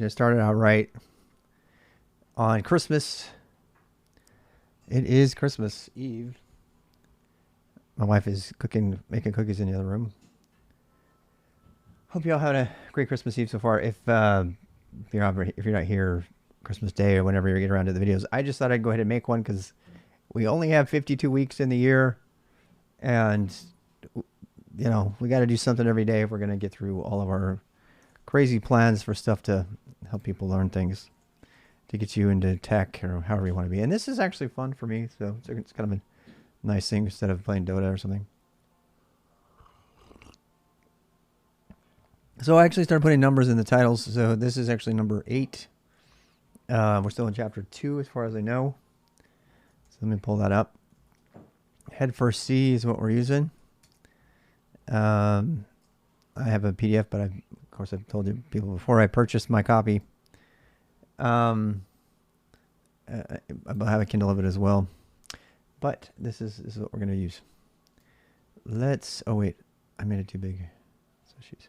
It started out right on Christmas. It is Christmas Eve. My wife is making cookies in the other room. Hope you all had a great Christmas Eve so far. If you're not here Christmas Day or whenever you get around to the videos, I just thought I'd go ahead and make one because we only have 52 weeks in the year, and we got to do something every day if we're going to get through all of our crazy plans for stuff to help people learn things, to get you into tech or however you want to be. And this is actually fun for me, so it's kind of a nice thing instead of playing Dota or something. So I actually started putting numbers in the titles. So this is actually number 8. We're still in chapter 2 as far as I know. So let me pull that up. Head first C is what we're using. I have a PDF, but of course I've told you people before I purchased my copy. I'll have a Kindle of it as well. But this is what we're going to use. Oh wait, I made it too big. So she's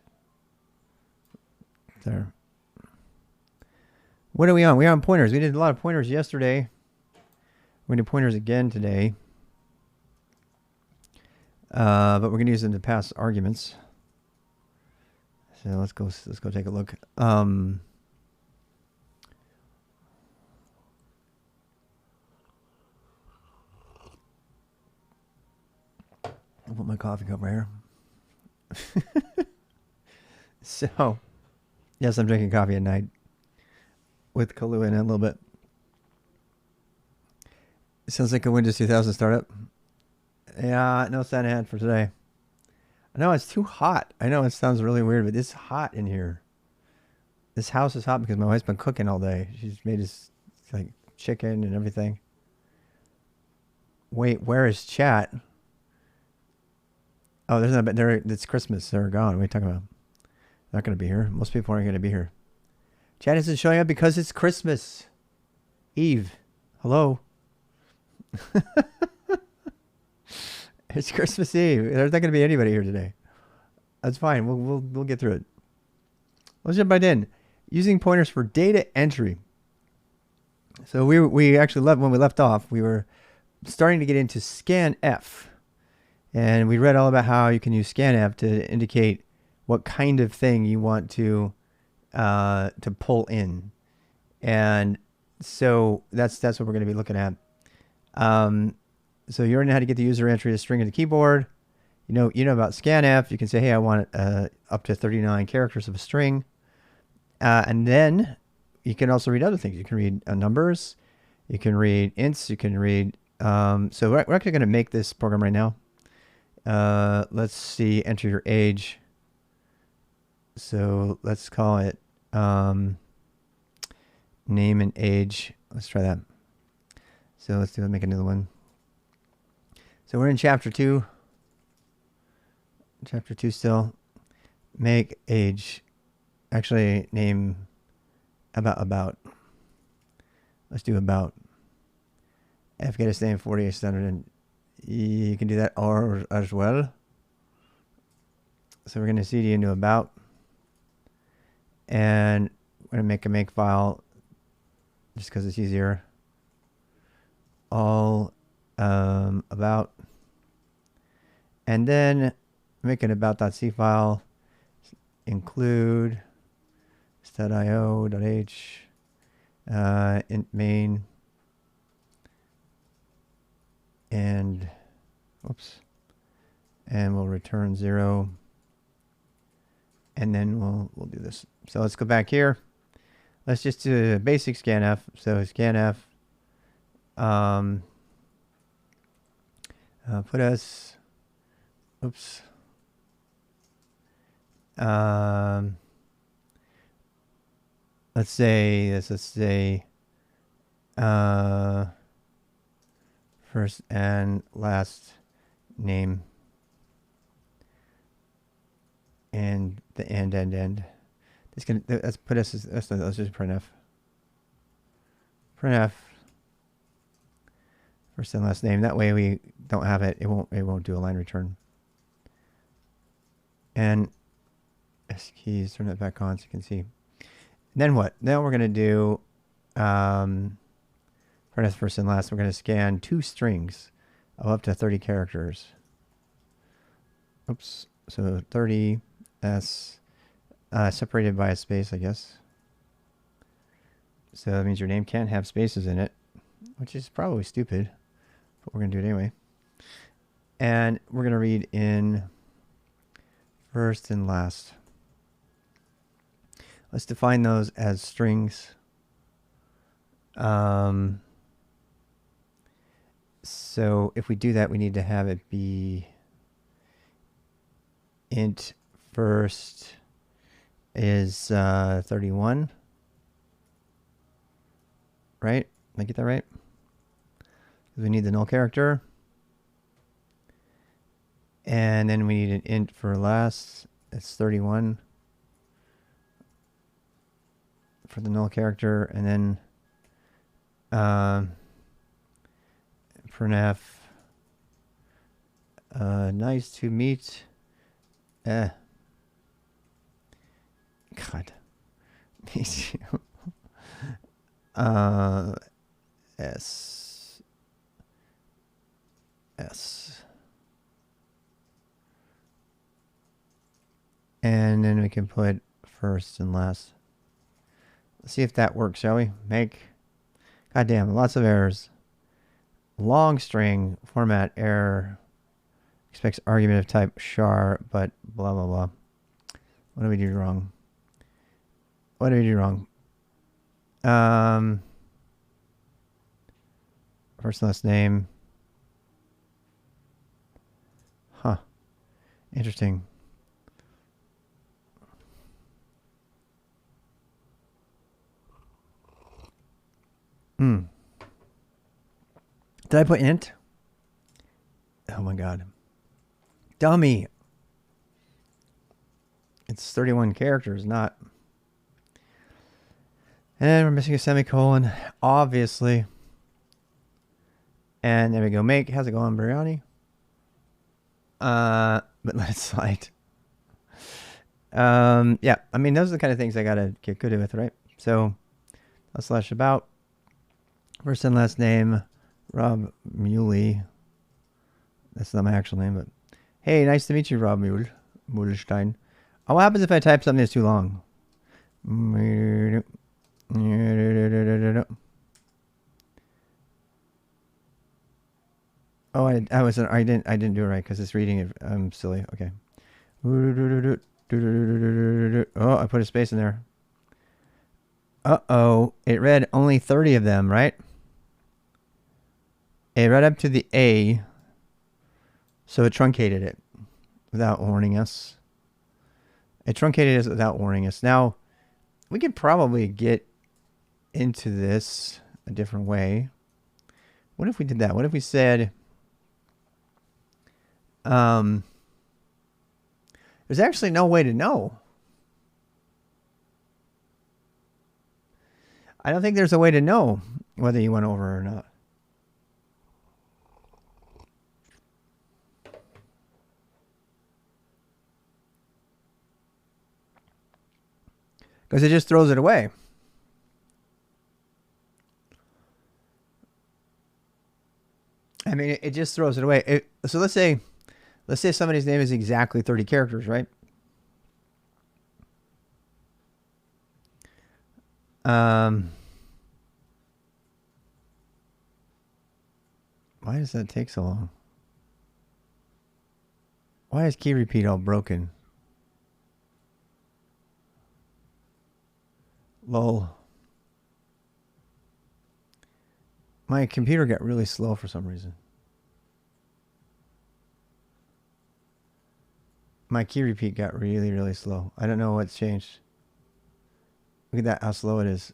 there. What are we on? We're on pointers. We did a lot of pointers yesterday. We're going to do pointers again today. But we're going to use them to pass arguments. So let's go take a look. I I'll put my coffee cup right here. So, yes, I'm drinking coffee at night with Kahlua in it a little bit. It sounds like a Windows 2000 startup. Yeah, no Santa hat for today. I know it's too hot. I know it sounds really weird, but it's hot in here. This house is hot because my wife's been cooking all day. She's made us like chicken and everything. Wait, where is chat? Oh, there's not. It's Christmas. They're gone. What are you talking about? They're not going to be here. Most people aren't going to be here. Chat isn't showing up because it's Christmas Eve. Hello. It's Christmas Eve. There's not going to be anybody here today. That's fine. We'll get through it. Let's jump right in. Using pointers for data entry. So we actually when we left off, we were starting to get into Scanf. And we read all about how you can use Scanf to indicate what kind of thing you want to pull in. And so that's what we're going to be looking at. So you already know how to get the user entry a string in the keyboard. You know about Scanf. You can say, hey, I want up to 39 characters of a string. And then you can also read other things. You can read numbers. You can read ints. You can read. So we're actually going to make this program right now. Let's see, enter your age. So let's call it name and age. Let's try that. So let's make another one. So we're in chapter 2. Chapter 2 still. Make age. Actually, name about. Let's do about. Afghanistan 48 standard, and you can do that or as well. So we're going to cd into about, and we're going to make a make file just because it's easier. All about, and then make an about.c file, include stat.io.h int main, and and we'll return 0, and then we'll do this. So let's go back here. Let's just do a basic scanf. So scanf put us let's say first and last name, and the end. Let's put us as, let's just printf first and last name. That way we don't have it. It won't do a line return. And S keys, turn that back on so you can see. Then what? Then we're going to do, first and last, we're going to scan 2 strings of up to 30 characters. Oops. So 30 S separated by a space, I guess. So that means your name can't have spaces in it, which is probably stupid, but we're going to do it anyway. And we're going to read in first and last. Let's define those as strings. So if we do that, we need to have it be int first is 31. Right? Did I get that right? We need the null character. And then we need an int for last. It's 31 for the null character. And then Printf. Nice to meet. God. Me too. S. And then we can put first and last. Let's see if that works, shall we? Make. Goddamn, lots of errors. Long string format error. Expects argument of type char, but blah, blah, blah. What do we do wrong? What do we do wrong? First and last name. Huh. Interesting. Did I put int? Oh my god. Dummy. It's 31 characters, not. And we're missing a semicolon, obviously. And there we go. Make. How's it going, Biryani? But let it slide. Yeah, I mean, those are the kind of things I gotta get good with, right? So, / about. First and last name, Rob Muley. That's not my actual name, but hey, nice to meet you, Rob Mulestein. Oh, what happens if I type something that's too long? Oh, I didn't do it right because it's reading it. I'm silly. Okay. Oh, I put a space in there. Uh-oh. It read only 30 of them, right? It read up to the A, so it truncated it without warning us. It truncated it without warning us. Now, we could probably get into this a different way. What if we did that? What if we said, there's actually no way to know. I don't think there's a way to know whether you went over or not. Because it just throws it away. I mean, it just throws it away. So let's say somebody's name is exactly 30 characters, right? Why does that take so long? Why is key repeat all broken? Lol. My computer got really slow for some reason. My key repeat got really, really slow. I don't know what's changed. Look at that, how slow it is.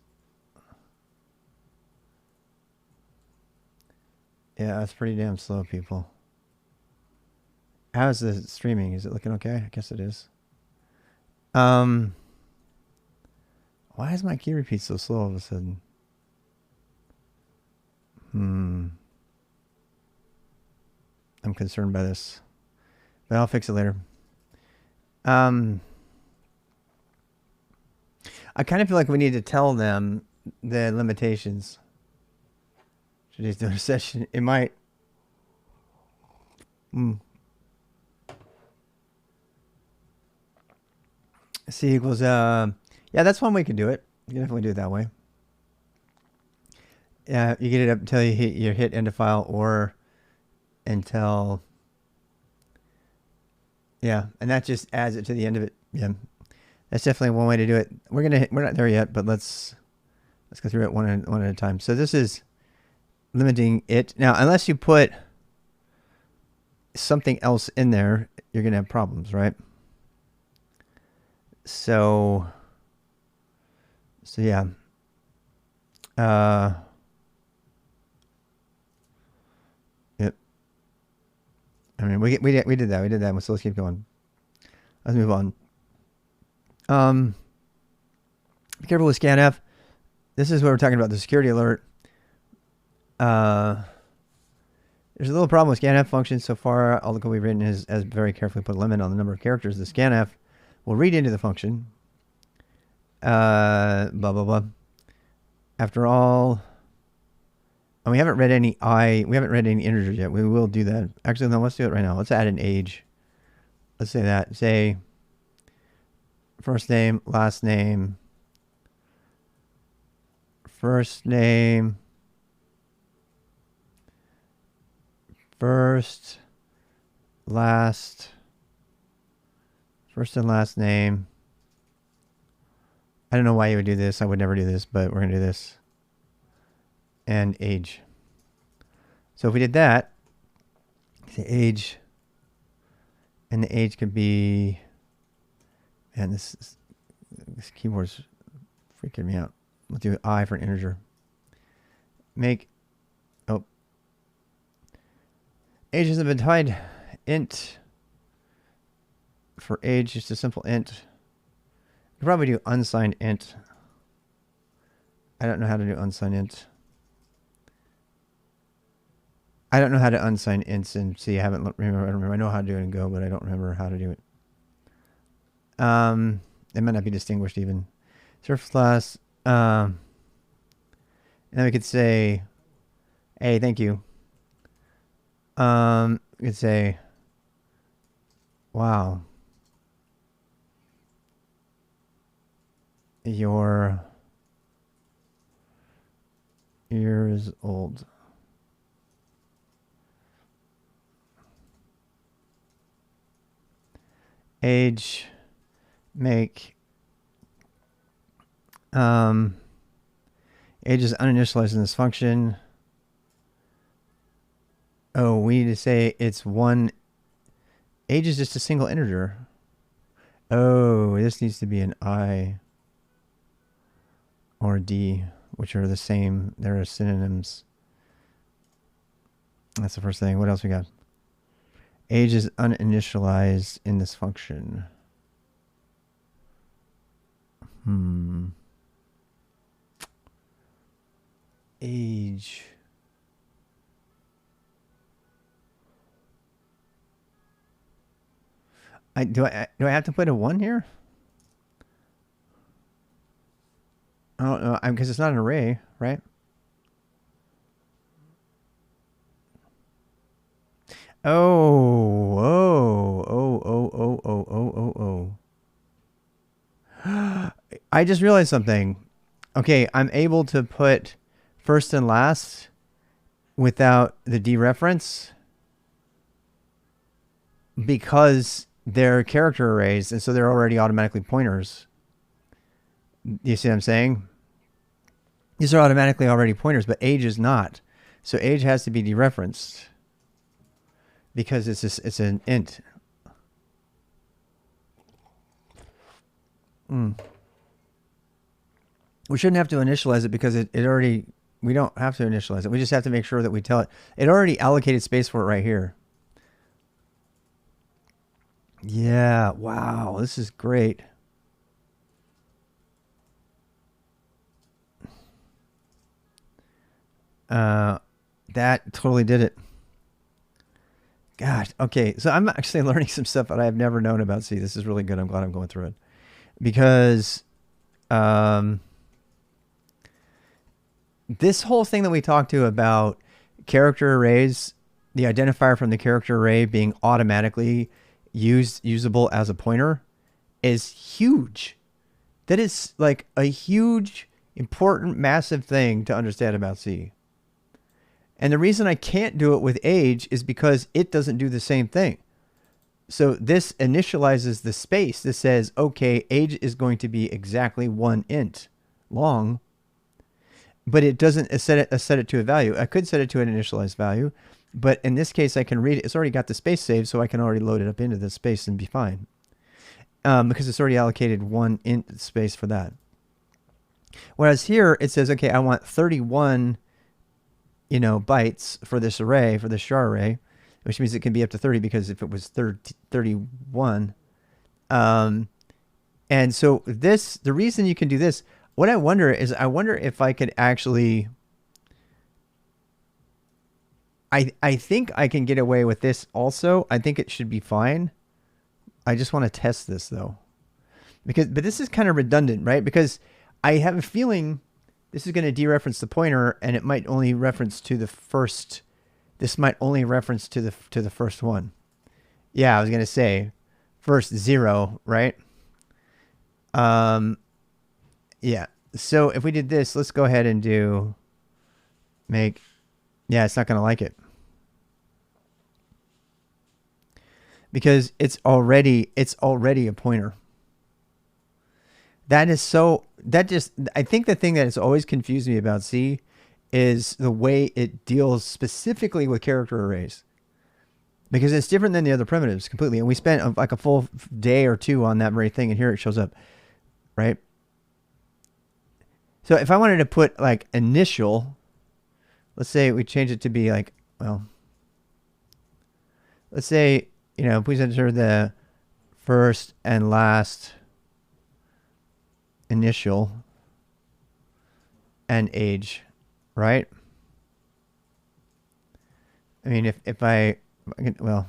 Yeah, that's pretty damn slow, people. How's the streaming? Is it looking okay? I guess it is. Why is my key repeat so slow all of a sudden? I'm concerned by this. But I'll fix it later. I I kind of feel like we need to tell them the limitations. Today's doing a session. It might. C equals, yeah, that's one way you can do it. You can definitely do it that way. Yeah, you get it up until you hit end of file or until, yeah, and that just adds it to the end of it. Yeah, that's definitely one way to do it. We're not there yet, but let's go through it one at a time. So this is limiting it. Now, unless you put something else in there, you're gonna have problems, right? So yeah. Yep. I mean, we did that. So let's keep going. Let's move on. Be careful with Scanf. This is what we're talking about, the security alert. There's a little problem with Scanf functions so far. All the code we've written has very carefully put a limit on the number of characters the Scanf will read into the function. Blah, blah, blah. After all, and we haven't read any integers yet. We will do that. Actually, no, let's do it right now. Let's add an age. Let's say that. Say first name, last name, first name, first and last name. I don't know why you would do this. I would never do this, but we're going to do this. And age. So if we did that, the age, and the age could be, man, this keyboard's freaking me out. We'll do I for an integer. Age hasn't been tied. Int for age, just a simple int. You could probably do unsigned int. I don't know how to do unsigned int. I don't know how to unsign ints and see. I know how to do it in Go, but I don't remember how to do it. It might not be distinguished even. Surface class. And then we could say, hey, thank you. We could say, wow, your years old. Age, make, age is uninitialized in this function. Oh, we need to say it's one. Age is just a single integer. Oh, this needs to be an I or D, which are the same. There are synonyms. That's the first thing. What else we got? Age is uninitialized in this function. Age. Do I have to put a 1 here? I don't know, because it's not an array, right? Oh. I just realized something. Okay, I'm able to put first and last without the dereference because they're character arrays, and so they're already automatically pointers. You see what I'm saying? These are automatically already pointers, but age is not. So age has to be dereferenced because it's an int. We shouldn't have to initialize it because it already, we don't have to initialize it. We just have to make sure that we tell it. It already allocated space for it right here. Yeah, wow, this is great. That totally did it. Gosh, okay, so I'm actually learning some stuff that I have never known about C. This is really good. I'm glad I'm going through it. Because This whole thing that we talked to about character arrays, the identifier from the character array being automatically usable as a pointer, is huge. That is like a huge, important, massive thing to understand about C. And the reason I can't do it with age is because it doesn't do the same thing. So this initializes the space. This says, okay, age is going to be exactly 1 int long, but it doesn't set it to a value. I could set it to an initialized value, but in this case, I can read it. It's already got the space saved, so I can already load it up into the space and be fine. Because it's already allocated 1 int space for that. Whereas here, it says, okay, I want 31, bytes for this array, for this char array, which means it can be up to 30 because if it was 31. And so the reason you can do this, what I wonder if I could actually, I think I can get away with this also. I think it should be fine. I just want to test this though, but this is kind of redundant, right? Because I have a feeling this is going to dereference the pointer, and it might only reference to the first. This might only reference to the first one. Yeah, I was going to say first 0, right? Yeah. So if we did this, let's go ahead and yeah, it's not going to like it. Because it's already a pointer. I think the thing that has always confused me about C is the way it deals specifically with character arrays. Because it's different than the other primitives completely. And we spent like a full day or two on that very thing, and here it shows up, right? So if I wanted to put like initial, let's say we change it to be like, well, let's say, please enter the first and last initial and age, right? I mean, well,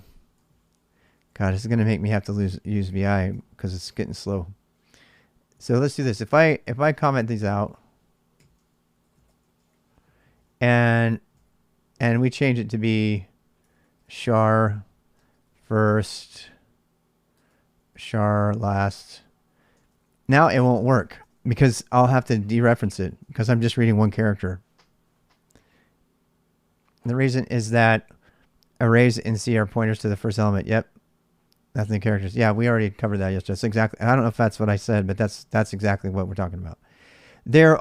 God, this is going to make me have to use VI because it's getting slow. So let's do this. If I comment these out and we change it to be char first, char last, now it won't work because I'll have to dereference it because I'm just reading one character. And the reason is that arrays in C are pointers to the first element. Yep. That's the characters. Yeah, we already covered that yesterday. That's exactly. I don't know if that's what I said, but that's exactly what we're talking about. They're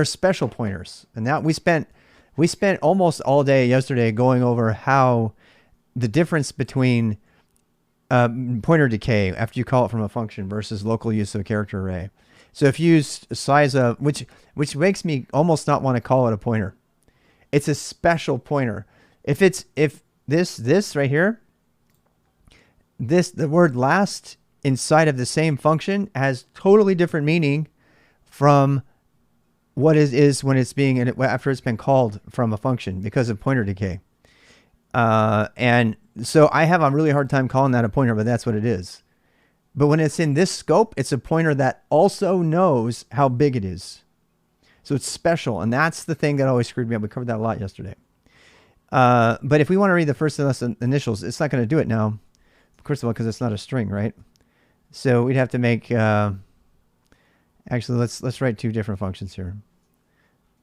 special pointers. And now we spent almost all day yesterday going over how the difference between pointer decay after you call it from a function versus local use of a character array. So if you use size of, which makes me almost not want to call it a pointer. It's a special pointer. If this right here, the word last inside of the same function has totally different meaning from what it is when it's being after it's been called from a function because of pointer decay. And so I have a really hard time calling that a pointer, but that's what it is. But when it's in this scope, it's a pointer that also knows how big it is. So it's special, and that's the thing that always screwed me up. We covered that a lot yesterday. But if we want to read the first and last initials, it's not going to do it now. First of all, because it's not a string, right? So we'd have to make. Actually, let's write two different functions here. I'm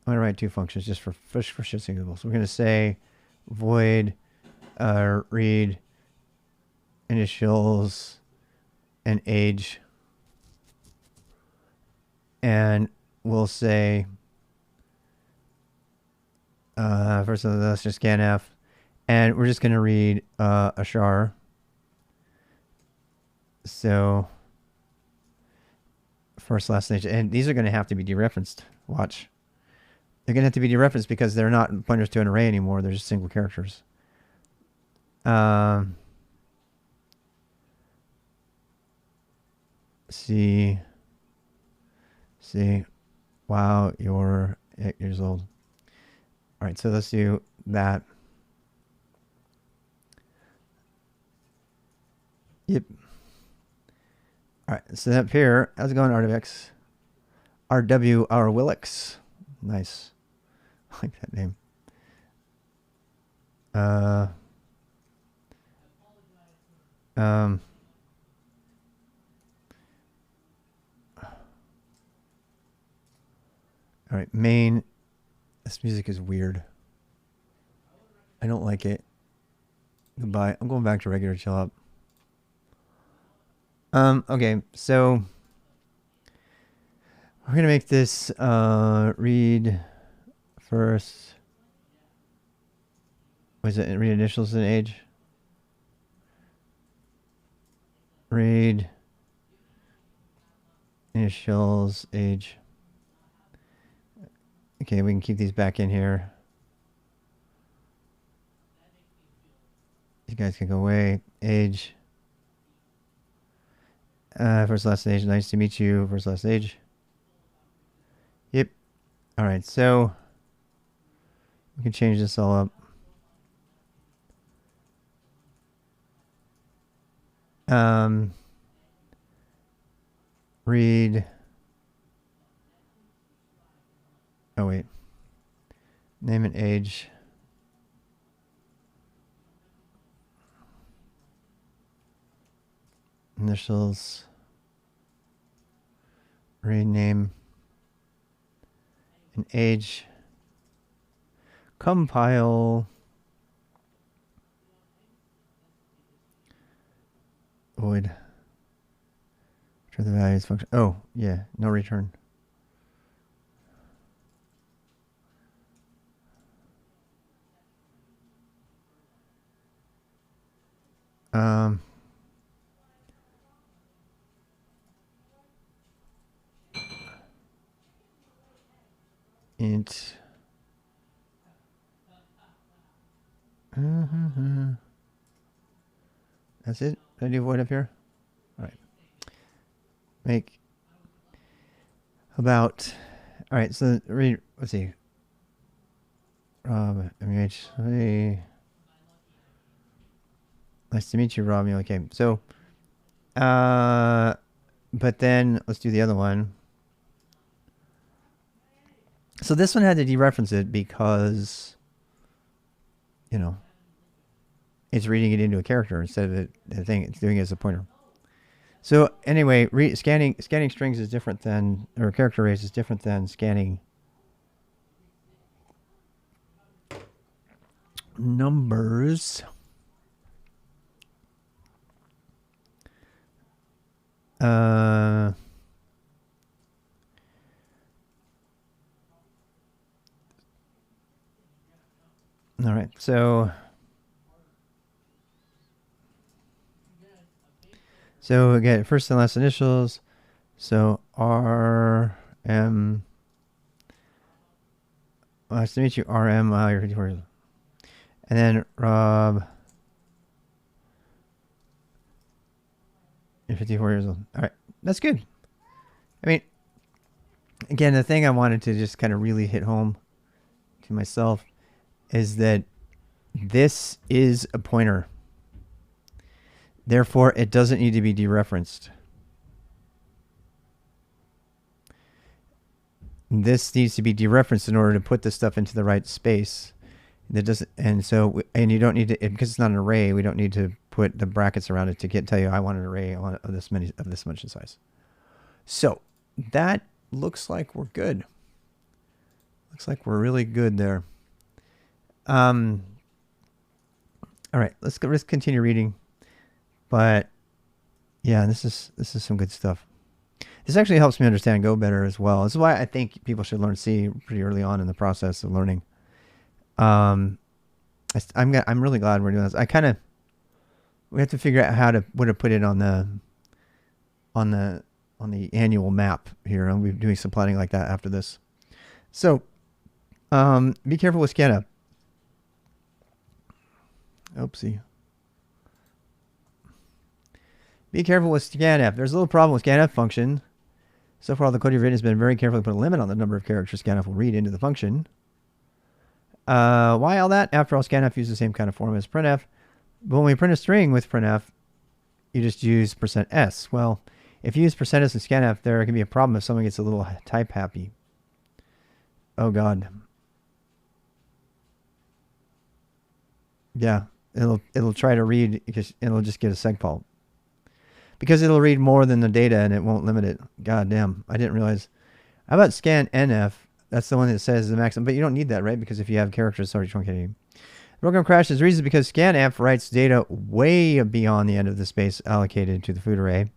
going to write two functions just for shits and giggles. We're going to say void read initials and age, and we'll say first of all, let's just scanf, and we're just going to read a char. So first, last, age, and these are going to have to be dereferenced. Watch. They're going to have to be dereferenced because they're not pointers to an array anymore. They're just single characters. See. Wow, you're 8 years old. All right, so let's do that. Yep. All right, so up here, how's it going, Artifacts? RW R Willix. Nice. I like that name. All right, main. This music is weird. I don't like it. Goodbye. I'm going back to regular chill up. Okay, so we're gonna make this read first. Was it read initials and age? Read initials, age. Okay, we can keep these back in here. You guys can go away. Age. First last age. Nice to meet you. First last age. Yep. All right, so we can change this all up. Read. Oh wait. Name and age. Initials. Read name and age. Compile. Void. Return the values function. Oh, yeah, no return. Int. That's it. Did I do void up here? All right. Make about. All right. So read. Let's see. Rob MH. Hey. Nice to meet you, Rob. Okay. So, but then let's do the other one. So this one had to dereference it because, you know, it's reading it into a character instead of the thing. It's doing it as a pointer. So anyway, scanning strings is different than, or character arrays is different than scanning numbers. All right, so again, first and last initials. So RM. Nice to meet you, RM. You're 54 years old. And then Rob. You're 54 years old. All right, that's good. I mean, again, the thing I wanted to just kind of really hit home to myself is that this is a pointer. Therefore, it doesn't need to be dereferenced. This needs to be dereferenced in order to put this stuff into the right space. That doesn't, and so, and you don't need to, because it's not an array, we don't need to put the brackets around it to tell you I want an array of this much in size. So that looks like we're good. Looks like we're really good there. All right, let's continue reading. But yeah, this is some good stuff. This actually helps me understand Go better as well. This is why I think people should learn C pretty early on in the process of learning. I'm really glad we're doing this. We have to figure out what to put it on the annual map here. I'll be doing some planning like that after this. So, be careful with Scanf. Oopsie. Be careful with Scanf. There's a little problem with Scanf function. So far, the code you've written has been very carefully put a limit on the number of characters Scanf will read into the function. Why all that? After all, Scanf uses the same kind of form as Printf. But when we print a string with Printf, you just use %s. Well, If you use percentage in Scanf, there can be a problem if someone gets a little type happy. Oh God. Yeah, it'll try to read because it'll just get a segfault. Because it'll read more than the data and it won't limit it. God damn, I didn't realize. How about scanf? That's the one that says the maximum, but you don't need that, right? Because if you have characters, sorry, truncating. The program crashes reasons because scanf writes data way beyond the end of the space allocated to the food array.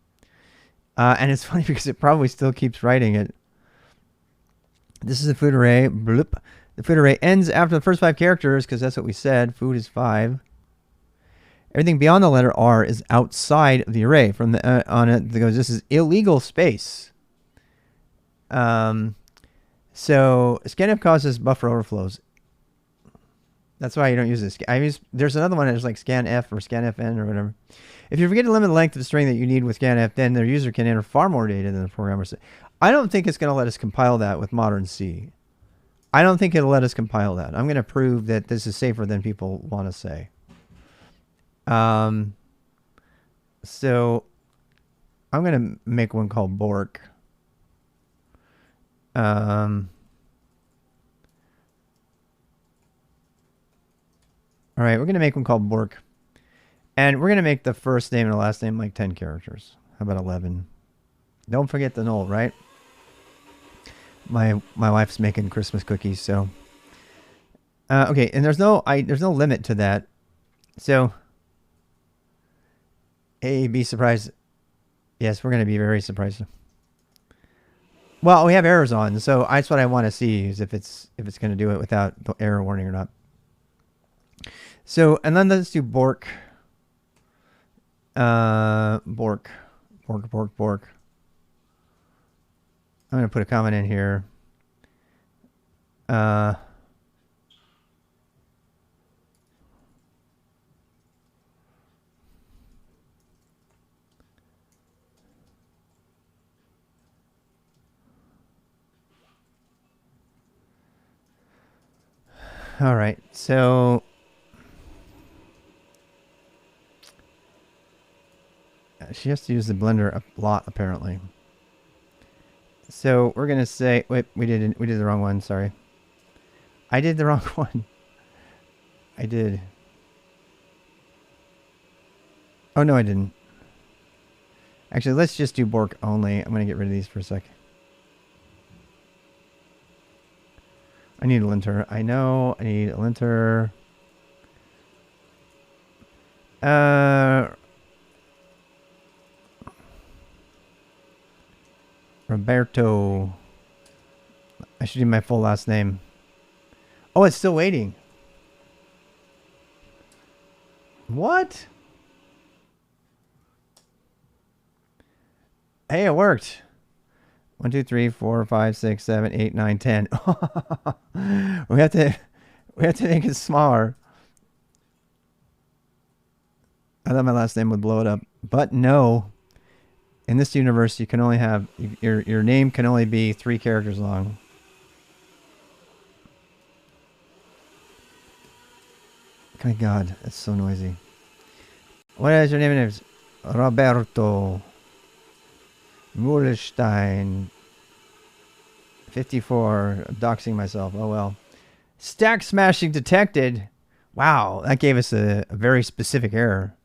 And it's funny because it probably still keeps writing it. This is the food array. Bloop. The food array ends after the first 5 characters because that's what we said. Food is 5. Everything beyond the letter R is outside of the array. From the on it goes, this is illegal space. So scanf causes buffer overflows. That's why you don't use this. There's another one that's like scanf or scanfn or whatever. If you forget to limit the length of the string that you need with scanf, then the user can enter far more data than the programmer said. I don't think it's going to let us compile that with modern C. I don't think it'll let us compile that. I'm going to prove that this is safer than people want to say. So I'm going to make one called Bork. All right, we're going to make one called Bork. And we're going to make the first name and the last name like 10 characters. How about 11? Don't forget the null, right? My wife's making Christmas cookies, so okay, and there's no limit to that. So A, be surprised. Yes, we're going to be very surprised. Well, we have errors on, so that's what I want to see is if it's going to do it without the error warning or not. So, and then let's do Bork. Bork. I'm going to put a comment in here. All right, so she has to use the blender a lot apparently. So we're gonna say, wait, we did the wrong one. Sorry, I did the wrong one. I did. Oh no, I didn't. Actually, let's just do Bork only. I'm gonna get rid of these for a sec. I need a linter. I know I need a linter. Roberto. I should do my full last name. Oh, it's still waiting. What? Hey, it worked. 1, 2, 3, 4, 5, 6, 7, 8, 9, 10. we have to make it smaller. I thought my last name would blow it up, but no. In this universe, you can only have your name can only be 3 characters long. My God, that's so noisy. What is your name? Your name is Roberto Mulestein. 54. I'm doxing myself. Oh well. Stack smashing detected. Wow, that gave us a very specific error.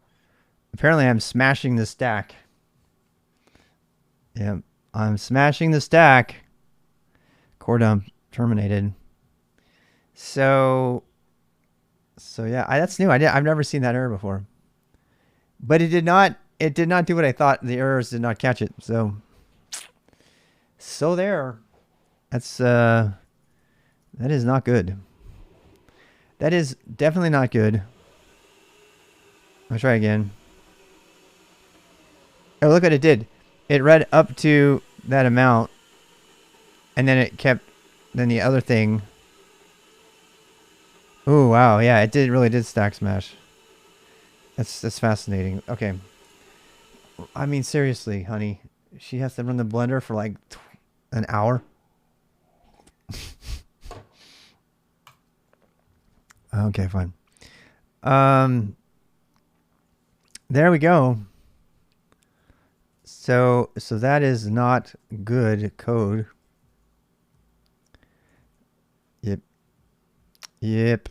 Apparently, I'm smashing the stack. Yep, I'm smashing the stack. Core dump terminated. So yeah, that's new. I've never seen that error before. But it did not do what I thought. The errors did not catch it. So there. That's that is not good. That is definitely not good. I'll try again. Oh, look what it did. It read up to that amount, and then it kept, then the other thing. Oh, wow. Yeah, it really did stack smash. That's fascinating. Okay. I mean, seriously, honey. She has to run the blender for like an hour. Okay, fine. There we go. So that is not good code. Yep.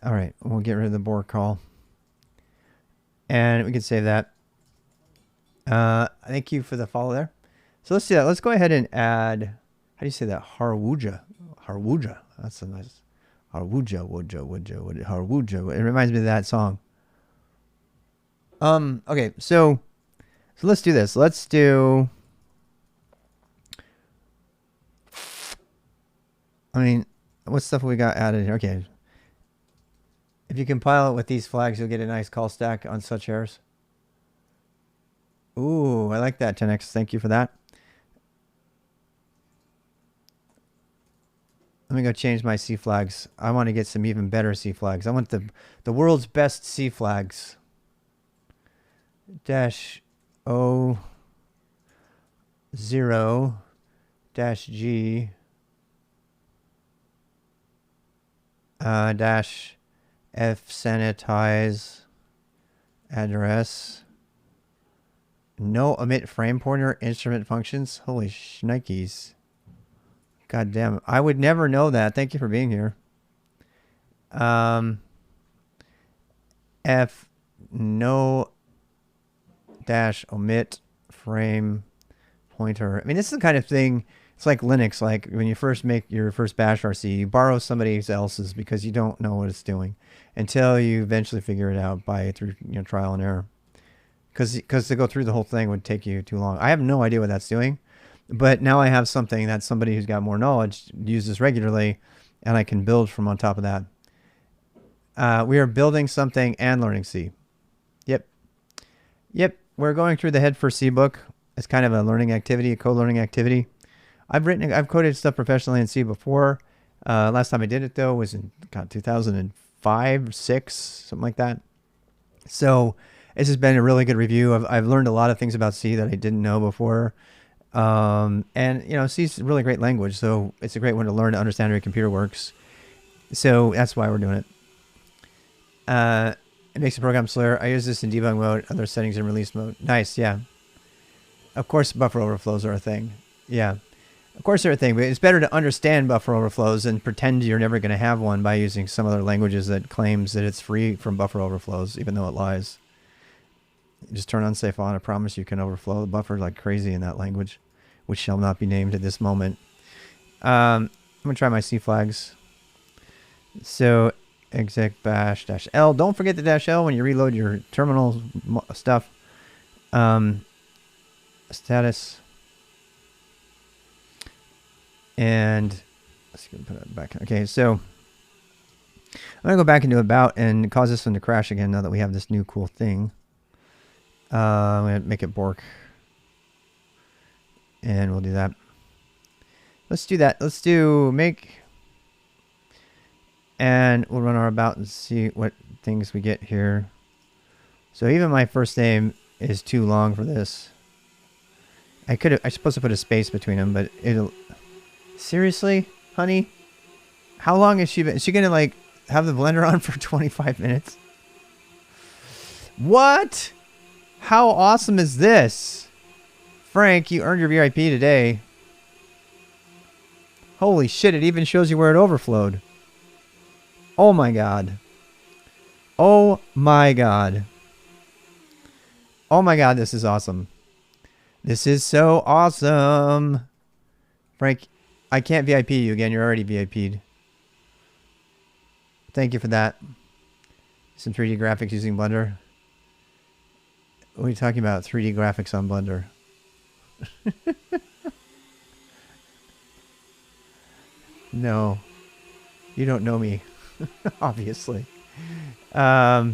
All right, we'll get rid of the bore call. And we can save that. Thank you for the follow there. So let's see that. Let's go ahead and add, how do you say that? Harwuja. That's a nice, Harwuja. It reminds me of that song. Okay, so let's do this. Let's do, what stuff we got added here? Okay. If you compile it with these flags, you'll get a nice call stack on such errors. Ooh, I like that, 10x. Thank you for that. Let me go change my C flags. I want to get some even better C flags. I want the world's best C flags. -O 0 -G -F sanitize address. No omit frame pointer instrument functions. Holy shnikes. God damn it. I would never know that. Thank you for being here. F no -omit frame pointer. I mean, this is the kind of thing, it's like Linux. Like when you first make your first bash RC, you borrow somebody else's because you don't know what it's doing until you eventually figure it out through trial and error. Because to go through the whole thing would take you too long. I have no idea what that's doing, but now I have something that somebody who's got more knowledge uses regularly, and I can build from on top of that. We are building something and learning C. Yep. We're going through the Head for C book. It's kind of a learning activity, a co-learning activity. I've coded stuff professionally in C before. Last time I did it though was in 2005, 6, something like that. So this has been a really good review. I've learned a lot of things about C that I didn't know before. And C is a really great language, so it's a great one to learn to understand how your computer works. So that's why we're doing it. It makes the program slower. I use this in debug mode, other settings in release mode. Nice, yeah. Of course, buffer overflows are a thing. Yeah. Of course they're a thing, but it's better to understand buffer overflows than pretend you're never going to have one by using some other languages that claims that it's free from buffer overflows, even though it lies. Just turn unsafe on. I promise you can overflow the buffer like crazy in that language, which shall not be named at this moment. I'm going to try my C flags. So exec bash -L. Don't forget the -L when you reload your terminal stuff. Status. And let's put it back. Okay, so I'm going to go back into about and cause this one to crash again now that we have this new cool thing. I'm going to make it Bork. And we'll do that. Let's do that. Let's do make. And we'll run our about and see what things we get here. So even my first name is too long for this. I'm supposed to put a space between them, but it'll. Seriously, honey? How long has she been? Is she going to like have the blender on for 25 minutes? What? How awesome is this? Frank, you earned your VIP today. Holy shit, it even shows you where it overflowed. Oh my god. Oh my god. Oh my god, this is awesome. This is so awesome. Frank, I can't VIP you again. You're already VIP'd. Thank you for that. Some 3D graphics using Blender. What are you talking about? 3D graphics on Blender. No. You don't know me. Obviously. I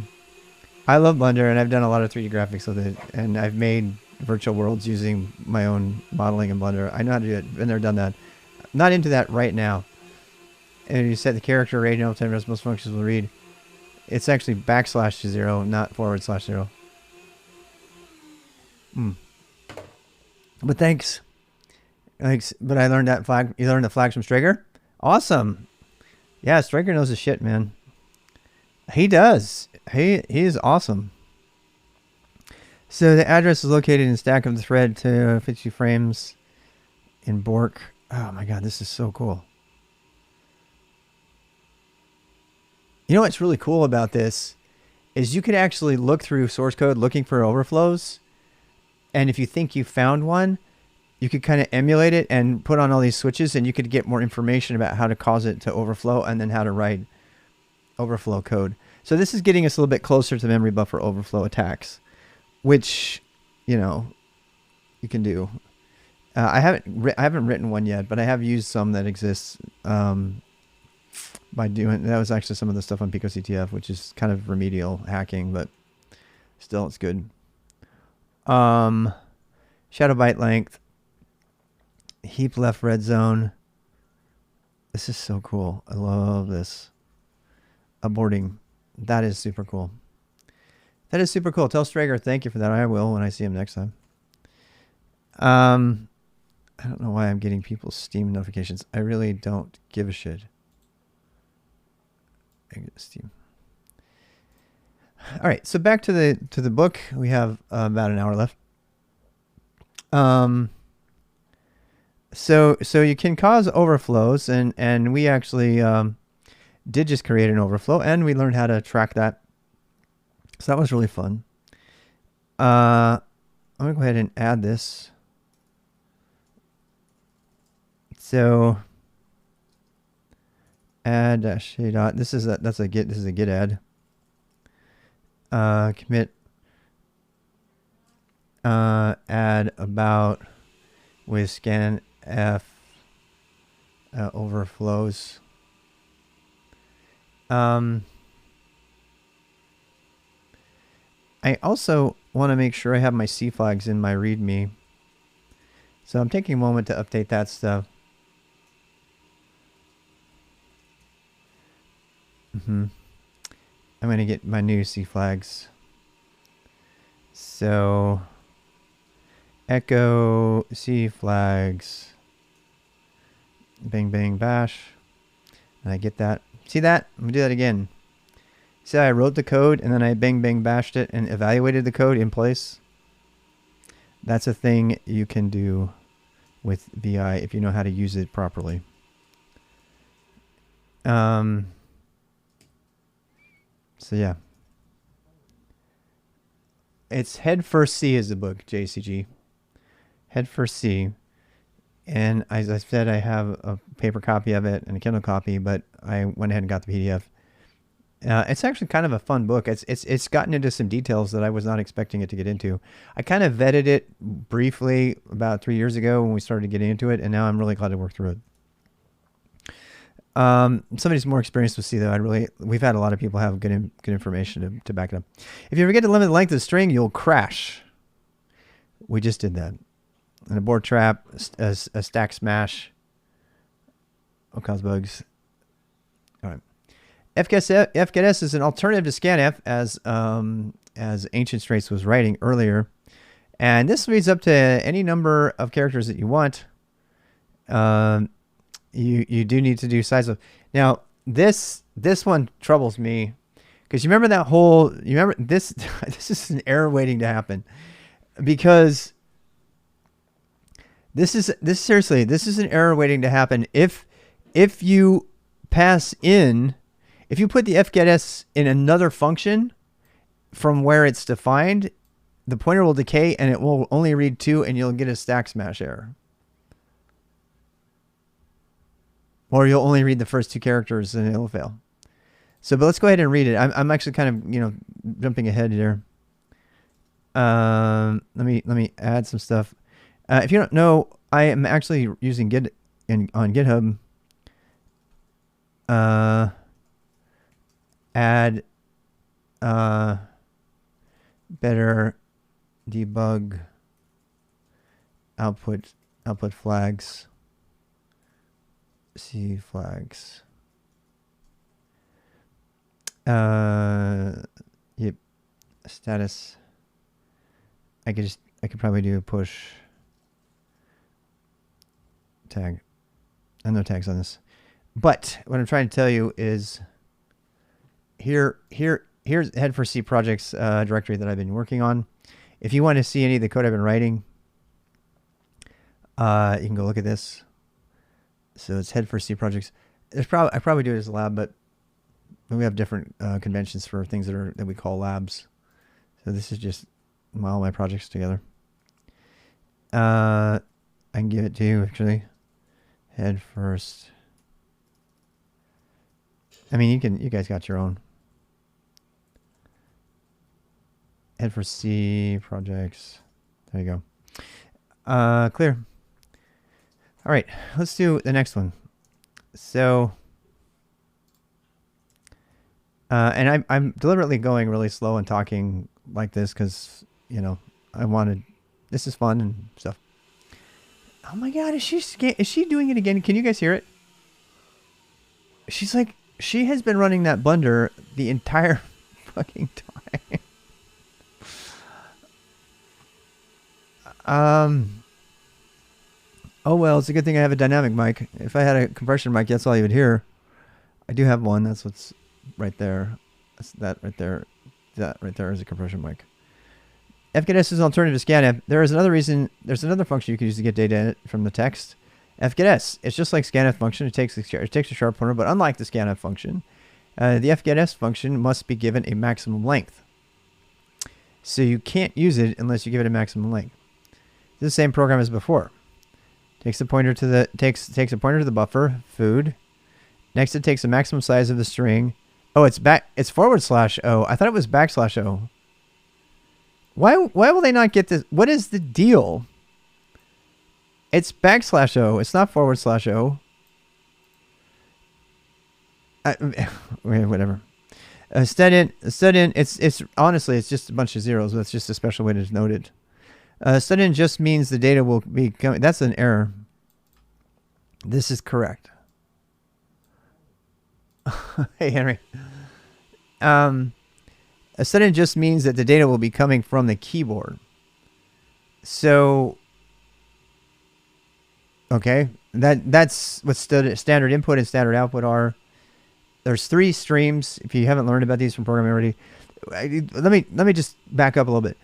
love Blender, and I've done a lot of 3D graphics with it, and I've made virtual worlds using my own modeling in Blender. I know how to do it. Been there, done that. Not into that right now. And you set the character array, no 10 most functions will read. It's actually \0, not /0. But thanks. But I learned that flag. You learned the flags from Strager? Awesome. Yeah, Strager knows his shit, man. He does. He is awesome. So the address is located in stack of the thread to 52 frames in Bork. Oh my god, this is so cool. You know what's really cool about this is you could actually look through source code looking for overflows, and if you think you found one, you could kind of emulate it and put on all these switches, and you could get more information about how to cause it to overflow and then how to write overflow code. So this is getting us a little bit closer to memory buffer overflow attacks, which, you know, you can do. I haven't written one yet, but I have used some that exists by doing. That was actually some of the stuff on PicoCTF, which is kind of remedial hacking, but still it's good. Shadow byte length, heap left red zone. This is so cool. I love this. Aborting. That is super cool. That is super cool. Tell Strager thank you for that. I will when I see him next time. I don't know why I'm getting people's Steam notifications. I really don't give a shit. Steam. All right, so back to the book. We have about an hour left. So you can cause overflows, and we actually did just create an overflow, and we learned how to track that. So that was really fun. I'm gonna go ahead and add this. So add dash a dot. This is a git add. Commit add about with Scanf overflows. I also want to make sure I have my C flags in my README. So I'm taking a moment to update that stuff. I'm going to get my new C flags. So echo C flags, bang bang bash, and I get that. See that? I'm going to do that again. See how I wrote the code and then I bang bang bashed it and evaluated the code in place? That's a thing you can do with VI if you know how to use it properly. So yeah. It's Head First C is the book, JCG. Head First C. And as I said, I have a paper copy of it and a Kindle copy, but I went ahead and got the PDF. It's actually kind of a fun book. It's gotten into some details that I was not expecting it to get into. I kind of vetted it briefly about 3 years ago when we started getting into it, and now I'm really glad to work through it. Somebody's more experienced with C though. We've had a lot of people have good information to back it up. If you forget to limit the length of the string, you'll crash. We just did that. An abort trap, a stack smash. Will cause bugs. All right. FgetS is an alternative to Scanf, as Ancient Straits was writing earlier, and this reads up to any number of characters that you want. You do need to do size of. Now this one troubles me because you remember that whole. You remember this. This is an error waiting to happen because this is an error waiting to happen if you pass in. If you put the FgetS in another function from where it's defined, the pointer will decay and it will only read 2 and you'll get a stack smash error. Or you'll only read the first 2 characters and it'll fail. So, but let's go ahead and read it. I'm actually kind of, jumping ahead here. Let me add some stuff. If you don't know, I am actually using Git on GitHub. Add better debug output flags, C flags. Yep. Status. I could probably do a push tag. I have no tags on this. But what I'm trying to tell you is here's head for C projects directory that I've been working on. If you want to see any of the code I've been writing, you can go look at this. So it's head for C projects. I probably do it as a lab, but we have different conventions for things that we call labs. So this is just all my projects together. I can give it to you actually. Head first. I mean, you guys got your own. Head for C projects. There you go. Clear. All right, let's do the next one. So, and I'm deliberately going really slow and talking like this because, you know, this is fun and stuff. Oh my God, is she doing it again? Can you guys hear it? She's like, she has been running that blender the entire fucking time. Oh well, it's a good thing I have a dynamic mic. If I had a compression mic, that's all you would hear. I do have one. That's what's right there. That's that right there. That right there is a compression mic. fgetS is an alternative to scanf. There's another function you can use to get data from the text. fgetS. It's just like scanf function. It takes a sharp pointer, but unlike the scanf function, the fgetS function must be given a maximum length. So you can't use it unless you give it a maximum length. It's the same program as before. Takes a pointer to the buffer, food. Next it takes the maximum size of the string. Oh, it's /O. I thought it was /O. Why will they not get this? What is the deal? It's /O. It's not /O. Whatever. Stud-in, it's honestly, it's just a bunch of zeros. That's just a special way to denote it. Stud-in just means the data will be coming. That's an error. This is correct. Hey, Henry. A stud-in just means that the data will be coming from the keyboard. So, okay, that's what standard input and standard output are. There's 3 streams. If you haven't learned about these from programming already, let me just back up a little bit.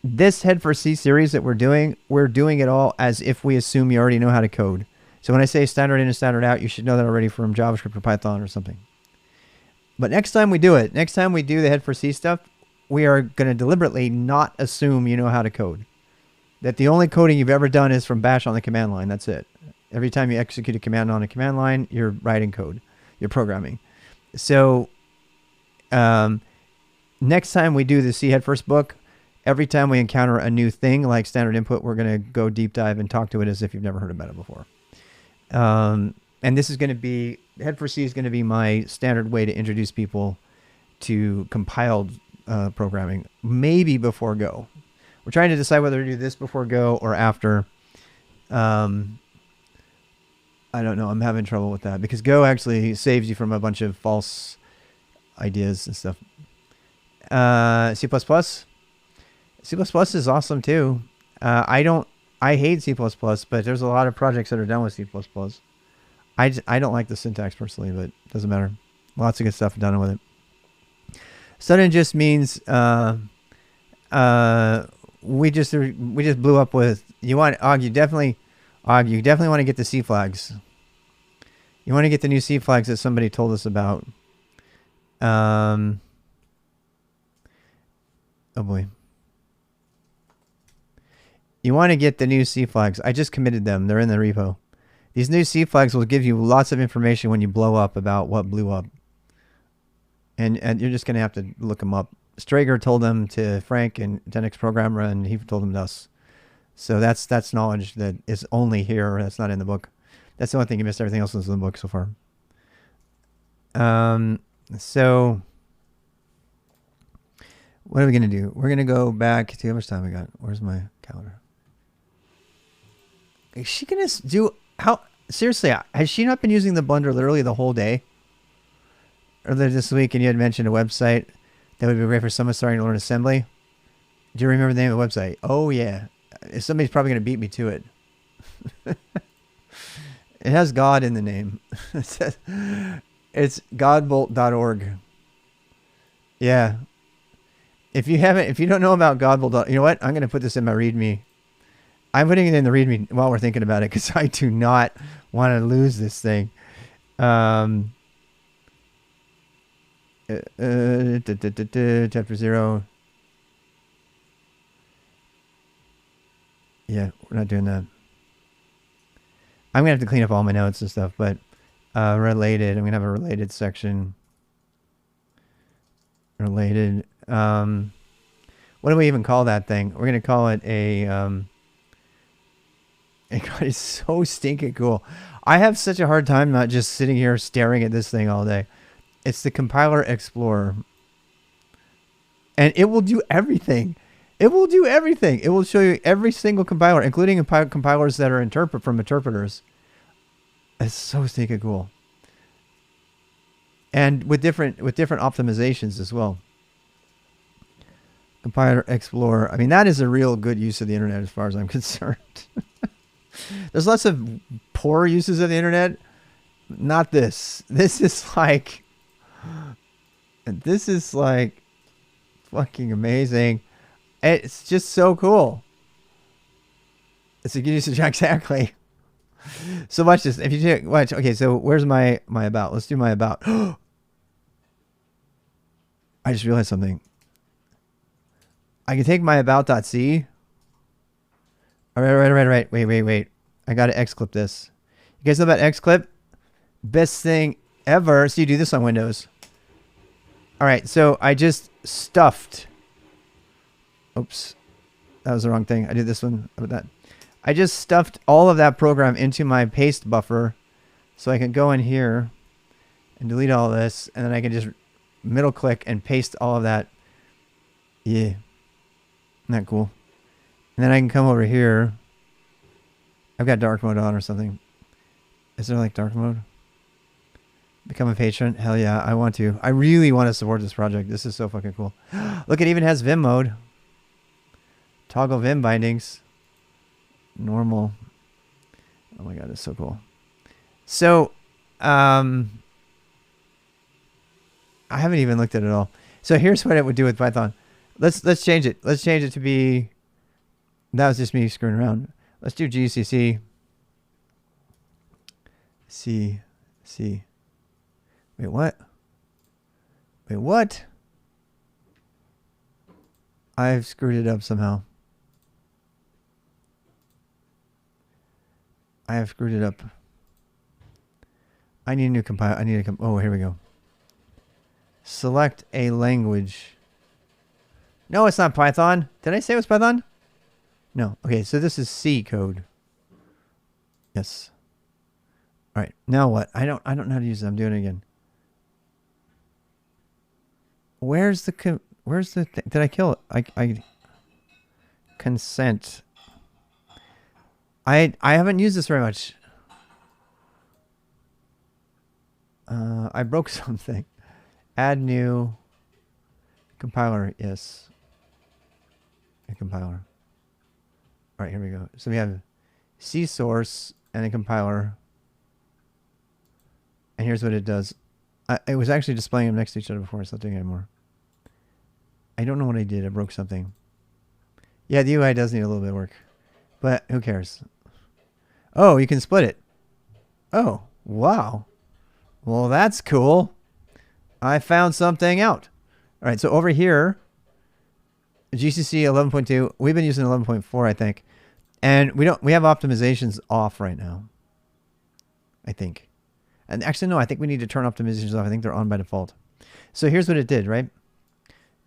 This head for C series that we're doing it all as if we assume you already know how to code. So when I say standard in and standard out, you should know that already from JavaScript or Python or something. But next time we do the head for C stuff, we are going to deliberately not assume you know how to code. That the only coding you've ever done is from bash on the command line. That's it. Every time you execute a command on a command line, you're writing code. You're programming. So next time we do the C head first book, every time we encounter a new thing like standard input, we're going to go deep dive and talk to it as if you've never heard about it before. And this is going to be, head for C is going to be my standard way to introduce people to compiled programming, maybe before Go. We're trying to decide whether to do this before Go or after. I don't know. I'm having trouble with that because Go actually saves you from a bunch of false ideas and stuff. C++. C++ is awesome too. I hate C++, but there's a lot of projects that are done with C++. I don't like the syntax personally, but it doesn't matter. Lots of good stuff done with it. Sudden just means we just blew up with you definitely want to get the C flags. You want to get the new C flags that somebody told us about. Oh boy. You want to get the new C flags. I just committed them. They're in the repo. These new C flags will give you lots of information when you blow up about what blew up. And you're just going to have to look them up. Strager told them to Frank and 10x Programmer, and he told them to us. So that's knowledge that is only here. That's not in the book. That's the only thing you missed. Everything else is in the book so far. So what are we going to do? We're going to go back to how much time we got. Where's my calendar? Is she going to do... Seriously, has she not been using the blender literally the whole day? Earlier this week, and you had mentioned a website that would be great for someone starting to learn assembly. Do you remember the name of the website? Oh, yeah. Somebody's probably going to beat me to it. It has God in the name. It's godbolt.org. Yeah. If you don't know about Godbolt, you know what? I'm going to put this in my README. I'm putting it in the README while we're thinking about it because I do not want to lose this thing. Chapter 0. Yeah, we're not doing that. I'm going to have to clean up all my notes and stuff, but related. I'm going to have a related section. Related. What do we even call that thing? We're going to call it a... God, it's so stinking cool. I have such a hard time not just sitting here staring at this thing all day. It's the Compiler Explorer. And it will do everything. It will do everything. It will show you every single compiler, including compilers that are from interpreters. It's so stinking cool. And with different optimizations as well. Compiler Explorer. I mean, that is a real good use of the internet as far as I'm concerned. There's lots of poor uses of the internet. Not this. This is like fucking amazing. It's just so cool. It's a good use of exactly. So watch this. If you watch, okay, so where's my about? Let's do my about. I just realized something. I can take my about.c. All right. Wait. I got to xclip this. You guys know about xclip? Best thing ever. So you do this on Windows. All right, so I just stuffed. Oops, that was the wrong thing. I did this one. How about that? I just stuffed all of that program into my paste buffer, so I can go in here and delete all this, and then I can just middle click and paste all of that. Yeah, isn't that cool? And then I can come over here. I've got dark mode on or something. Is there like dark mode? Become a patron? Hell yeah, I want to. I really want to support this project. This is so fucking cool. Look, it even has Vim mode. Toggle Vim bindings. Normal. Oh my god, it's so cool. So, I haven't even looked at it all. So here's what it would do with Python. Let's change it. Let's change it to be... That was just me screwing around. Let's do GCC. C. Wait, what? I've screwed it up somehow. I have screwed it up. I need a new compile. Oh, here we go. Select a language. No, it's not Python. Did I say it was Python? No. Okay, so this is C code. Yes. All right. Now what? I don't know how to use it. I'm doing it again. Where's the thing? Did I kill it? I consent. I haven't used this very much. I broke something. Add new compiler. Yes. A compiler. All right, here we go. So we have C source and a compiler. And here's what it does. It was actually displaying them next to each other before. It's not doing it anymore. I don't know what I did. I broke something. Yeah, the UI does need a little bit of work. But who cares? Oh, you can split it. Oh, wow. Well, that's cool. I found something out. All right, so over here, GCC 11.2. We've been using 11.4, I think. And we have optimizations off right now. I think. And actually, no, I think we need to turn optimizations off. I think they're on by default. So here's what it did, right?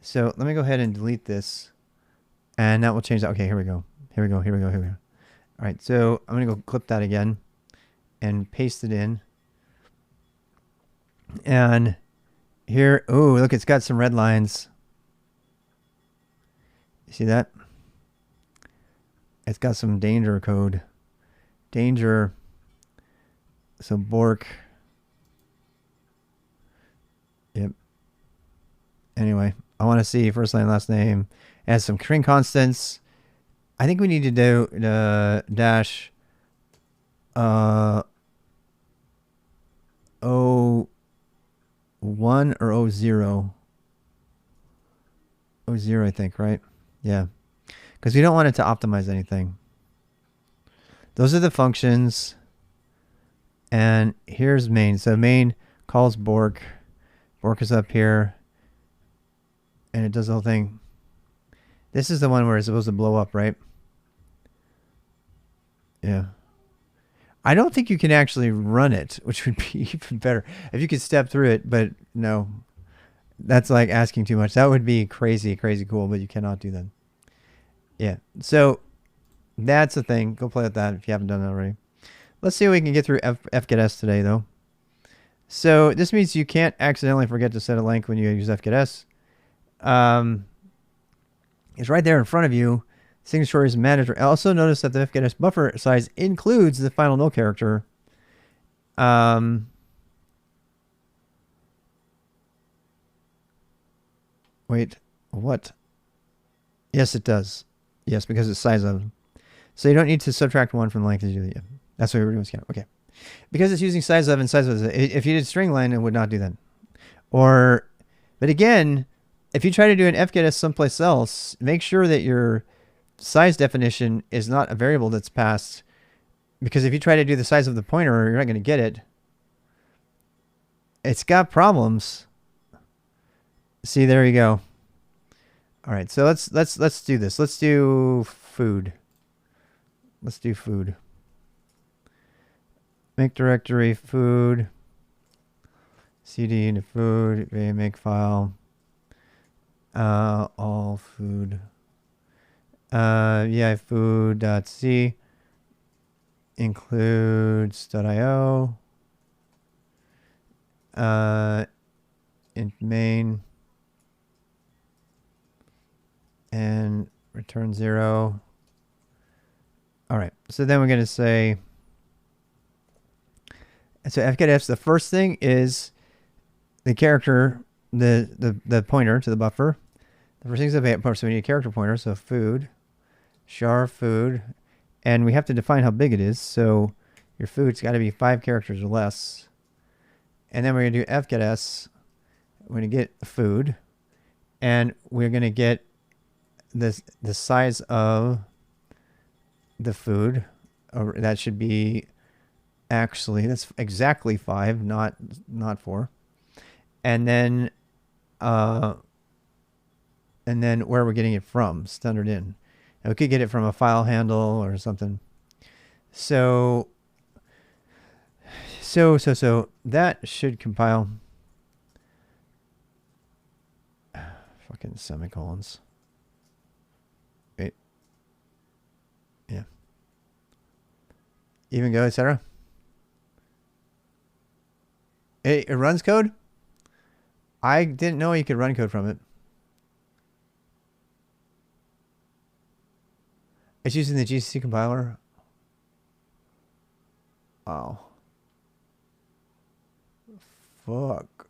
So let me go ahead and delete this. And that will change that. Okay, here we go. Here we go. All right, so I'm going to go clip that again and paste it in. And here, oh, look, it's got some red lines. You see that? It's got some danger code. Danger. So Bork. Yep. Anyway, I want to see first name, last name. It has some string constants. I think we need to do dash O1 or O0. 0, I think, right? Yeah. Because we don't want it to optimize anything. Those are the functions. And here's main. So main calls Bork. Bork is up here. And it does the whole thing. This is the one where it's supposed to blow up, right? Yeah. I don't think you can actually run it, which would be even better. If you could step through it, but no. That's like asking too much. That would be crazy, crazy cool, but you cannot do that. Yeah. So that's the thing. Go play with that if you haven't done it already. Let's see if we can get through fgetS today, though. So this means you can't accidentally forget to set a length when you use fgetS. It's right there in front of you. Signature is mandatory. Also notice that the fgetS buffer size includes the final null character. Wait, what? Yes, it does. Yes, because it's size of. So you don't need to subtract 1 from the length to do that. That's what we were doing. Okay. Because it's using size of and size of. If you did string line, it would not do that. But again, if you try to do an fgetS someplace else, make sure that your size definition is not a variable that's passed. Because if you try to do the size of the pointer, you're not going to get it. It's got problems. See, there you go. All right, so let's do this. Let's do food. Let's do food. Make directory food. CD into food. Make file. All food. Yeah, food.c includes.io. Int main. And return 0. All right. So then we're going to say, so fgetS, the first thing is the character, the pointer to the buffer. The first thing is the buffer, so we need a character pointer. So food, char food, and we have to define how big it is. So your food's got to be 5 characters or less. And then we're going to do fgetS. We're going to get food, and we're going to get the size of the food. That should be actually, that's exactly 5, not 4. And then where we're getting it from, standard in. And we could get it from a file handle or something. So that should compile. Fucking semicolons. Wait. Yeah. Even go, etc. It runs code? I didn't know you could run code from it. It's using the GCC compiler. Wow. Fuck.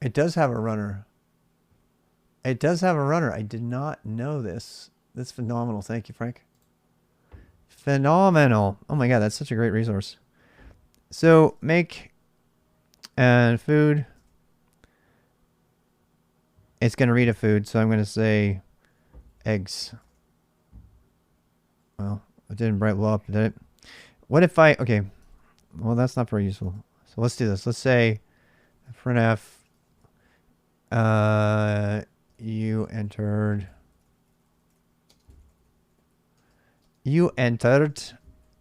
It does have a runner. It does have a runner. I did not know this. That's phenomenal. Thank you, Frank. Phenomenal. Oh my God, that's such a great resource. So make and food. It's going to read a food, so I'm going to say eggs. Well, it didn't blow up, did it? What if I... Okay. Well, that's not very useful. So let's do this. Let's say printf you entered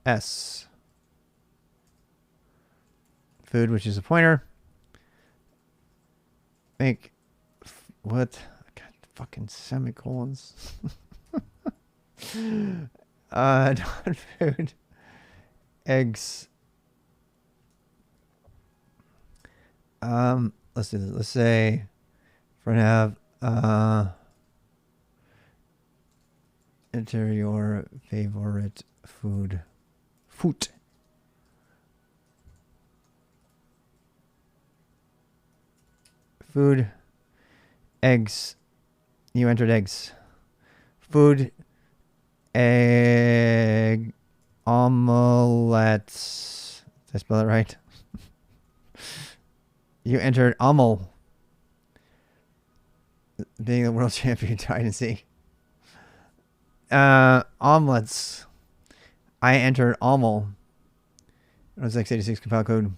S. Food, which is a pointer. Make... What? God, fucking semicolons. Non-food. Eggs. Let's do this. Let's say printf enter your favorite food. Food. Food. Eggs. You entered eggs. Food. Egg. Omelets. Did I spell that right? You entered omelette. being the world champion hide and seek. Omelets. I entered OML. It was x86 compile code.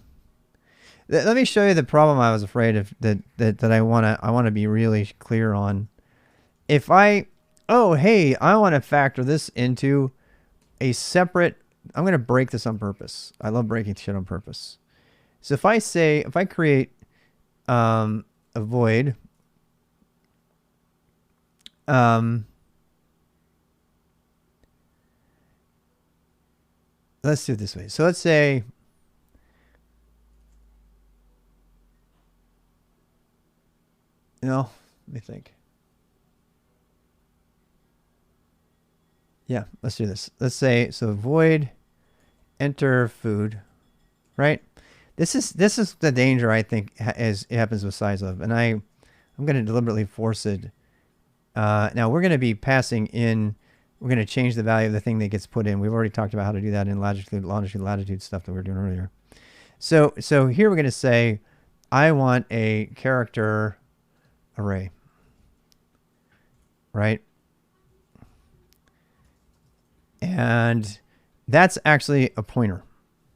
Let me show you the problem I was afraid of that I wanna be really clear on. If oh hey, I want to factor this into a separate. I'm gonna break this on purpose. I love breaking shit on purpose. So if I create a void. Let's do it this way. So let's say let me think. Yeah, let's do this. Let's say so void enter food, right? This is the danger I think it happens with size of, and I'm going to deliberately force it. Now we're going to be passing in. We're going to change the value of the thing that gets put in. We've already talked about how to do that in longitude, latitude stuff that we were doing earlier. So here we're going to say, I want a character array, right? And that's actually a pointer.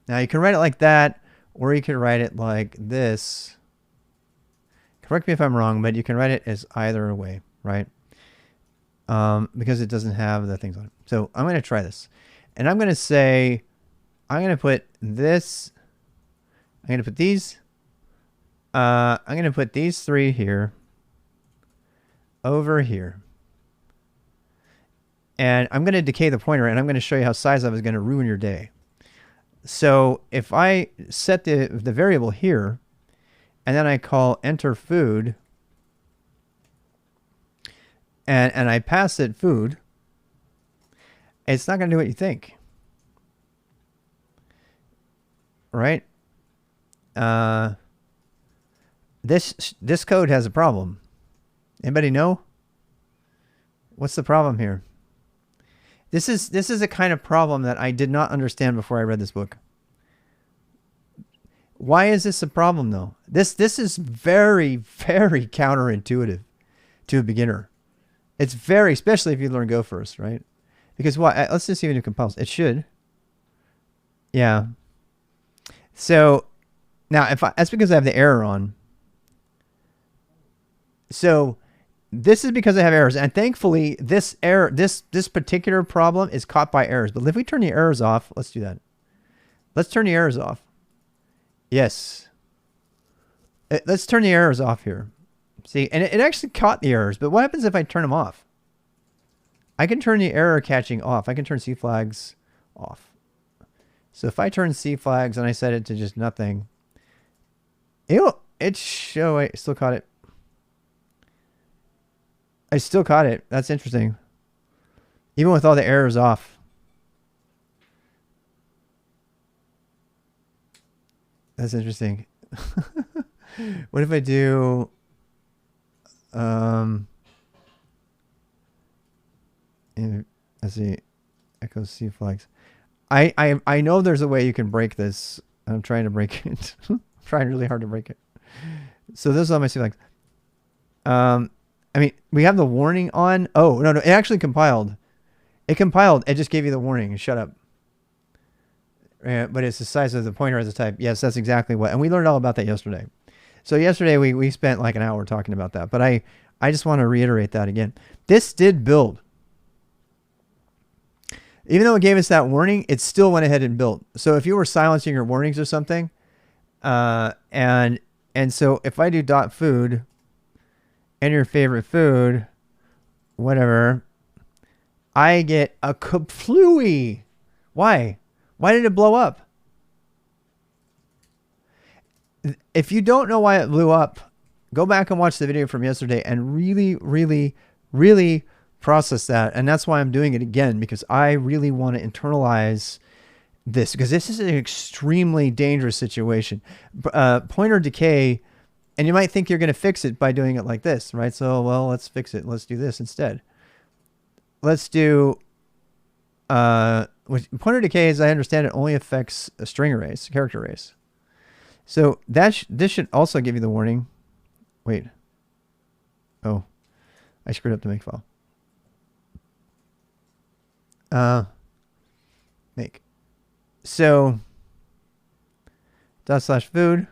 Now you can write it like that, or you can write it like this. Correct me if I'm wrong, but you can write it as either way, right? Because it doesn't have the things on it. So I'm going to try this. And I'm going to say, I'm going to put this, I'm going to put these, I'm going to put these three here, over here. And I'm going to decay the pointer, and I'm going to show you how size of is going to ruin your day. So if I set the variable here, and then I call enter food, and I pass it food, it's not going to do what you think. Right? This code has a problem. Anybody know? What's the problem here? This is a kind of problem that I did not understand before I read this book. Why is this a problem though? This is very, very counterintuitive to a beginner. It's very, especially if you learn Go first, right? Because what? Let's just see if it compiles. It should. Yeah. So now that's because I have the error on. So this is because I have errors, and thankfully this particular problem is caught by errors. But if we turn the errors off, let's do that. Let's turn the errors off. Yes. Let's turn the errors off here. See, and it actually caught the errors, but what happens if I turn them off? I can turn the error catching off. I can turn C flags off. So if I turn C flags and I set it to just nothing, it still caught it. I still caught it. That's interesting. Even with all the errors off. That's interesting. What if I do let's see, echo C flags. I know there's a way you can break this. I'm trying to break it. I'm trying really hard to break it. So those are my C flags. I mean, we have the warning on. Oh, no, it actually compiled. It compiled. It just gave you the warning. Shut up. But it's the size of the pointer as a type. Yes, that's exactly what. And we learned all about that yesterday. So yesterday we spent like an hour talking about that. But I just want to reiterate that again. This did build. Even though it gave us that warning, it still went ahead and built. So if you were silencing your warnings or something, and so if I do .food, and your favorite food, whatever, I get a kaplooey. Why? Why did it blow up? If you don't know why it blew up, go back and watch the video from yesterday and really, really, really process that. And that's why I'm doing it again, because I really want to internalize this, because this is an extremely dangerous situation. Pointer decay. And you might think you're going to fix it by doing it like this, right? So, well, let's fix it. Let's do this instead. Let's do, pointer decay, as I understand it, only affects string arrays, character arrays. So this should also give you the warning. Wait. Oh, I screwed up the make file. Make. So /food.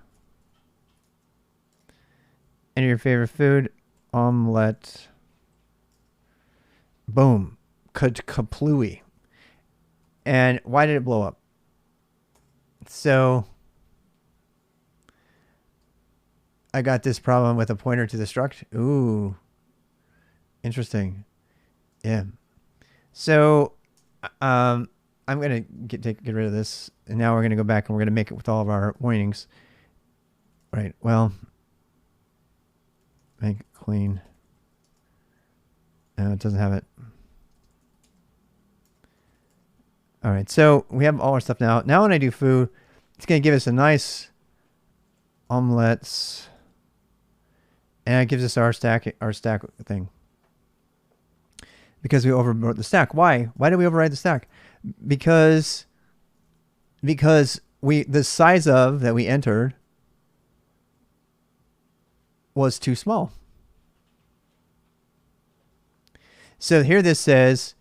Enter your favorite food. Omelette. Boom. Kaplooey. And why did it blow up? So I got this problem with a pointer to the struct. Ooh. Interesting. Yeah. So I'm going to get rid of this. And now we're going to go back and we're going to make it with all of our warnings. Right. Well, make clean. No, it doesn't have it. All right. So we have all our stuff now. Now when I do food, it's going to give us a nice omelettes. And it gives us our stack thing. Because we overwrote the stack. Why? Why did we override the stack? Because the size of that we entered was too small. So here this says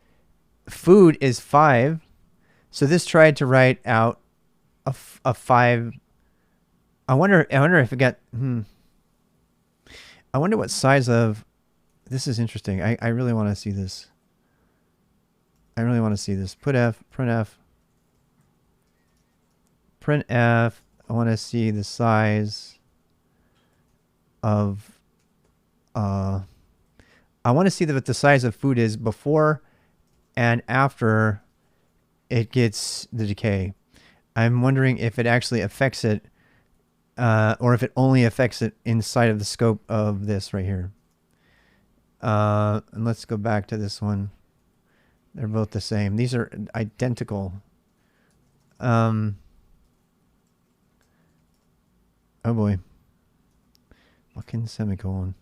food is 5. So this tried to write out a 5. I wonder if it got I wonder what size of this is interesting. I really want to see this. I really want to see this. Printf. I want to see the size of I want to see what the size of food is before and after it gets the decay. I'm wondering if it actually affects it or if it only affects it inside of the scope of this right here. And let's go back to this one. They're both the same. These are identical. Oh boy. Fucking semicolon.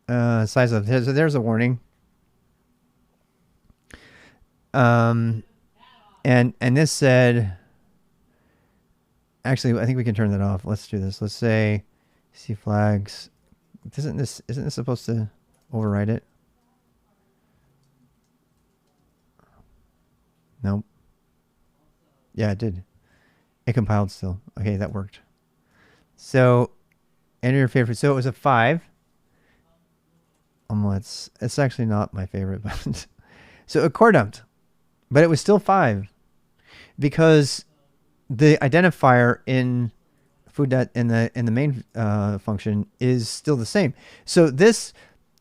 Size of there's a warning. And this said, actually, I think we can turn that off. Let's do this. Let's say C flags. Isn't this supposed to override it? Nope. Yeah, it did. It compiled still. Okay, that worked. So enter your favorite. So it was a 5. Omelettes. It's actually not my favorite, but so a core dumped, but it was still 5 because the identifier in food in the main function is still the same. So this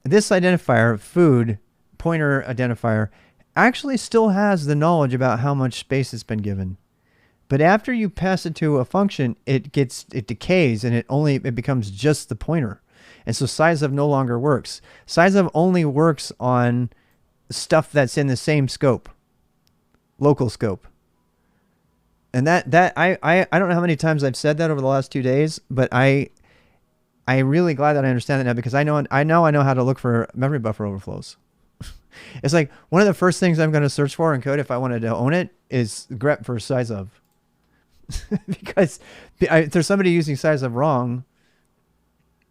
identifier, food pointer identifier, actually still has the knowledge about how much space it's been given. But after you pass it to a function, it decays and it becomes just the pointer. And so size of no longer works. Size of only works on stuff that's in the same scope, local scope. And that I don't know how many times I've said that over the last 2 days, but I'm really glad that I understand that now because I know how to look for memory buffer overflows. It's like one of the first things I'm going to search for in code if I wanted to own it is grep for size of. Because if there's somebody using size of wrong,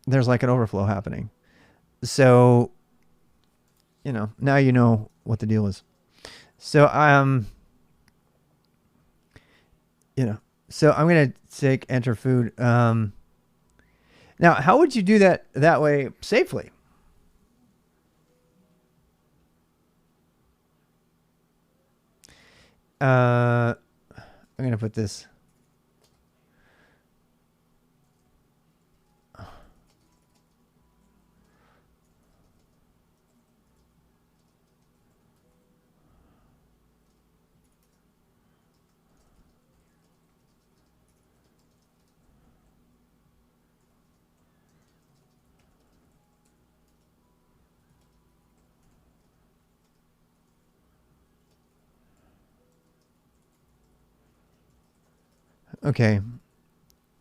there's like an overflow happening. So, now you know what the deal is. So, so I'm going to take enter food. Now, how would you do that way safely? I'm going to put this. Okay.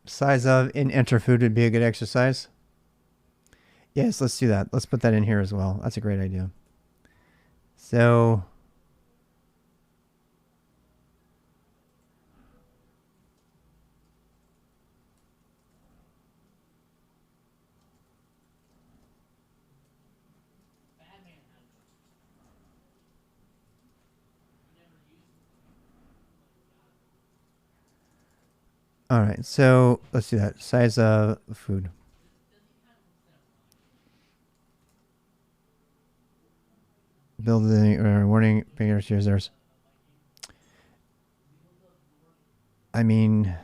Size of in enter food would be a good exercise. Yes, let's do that. Let's put that in here as well. That's a great idea. So All right, so let's do that. Size of food. Building or warning. Users. I mean,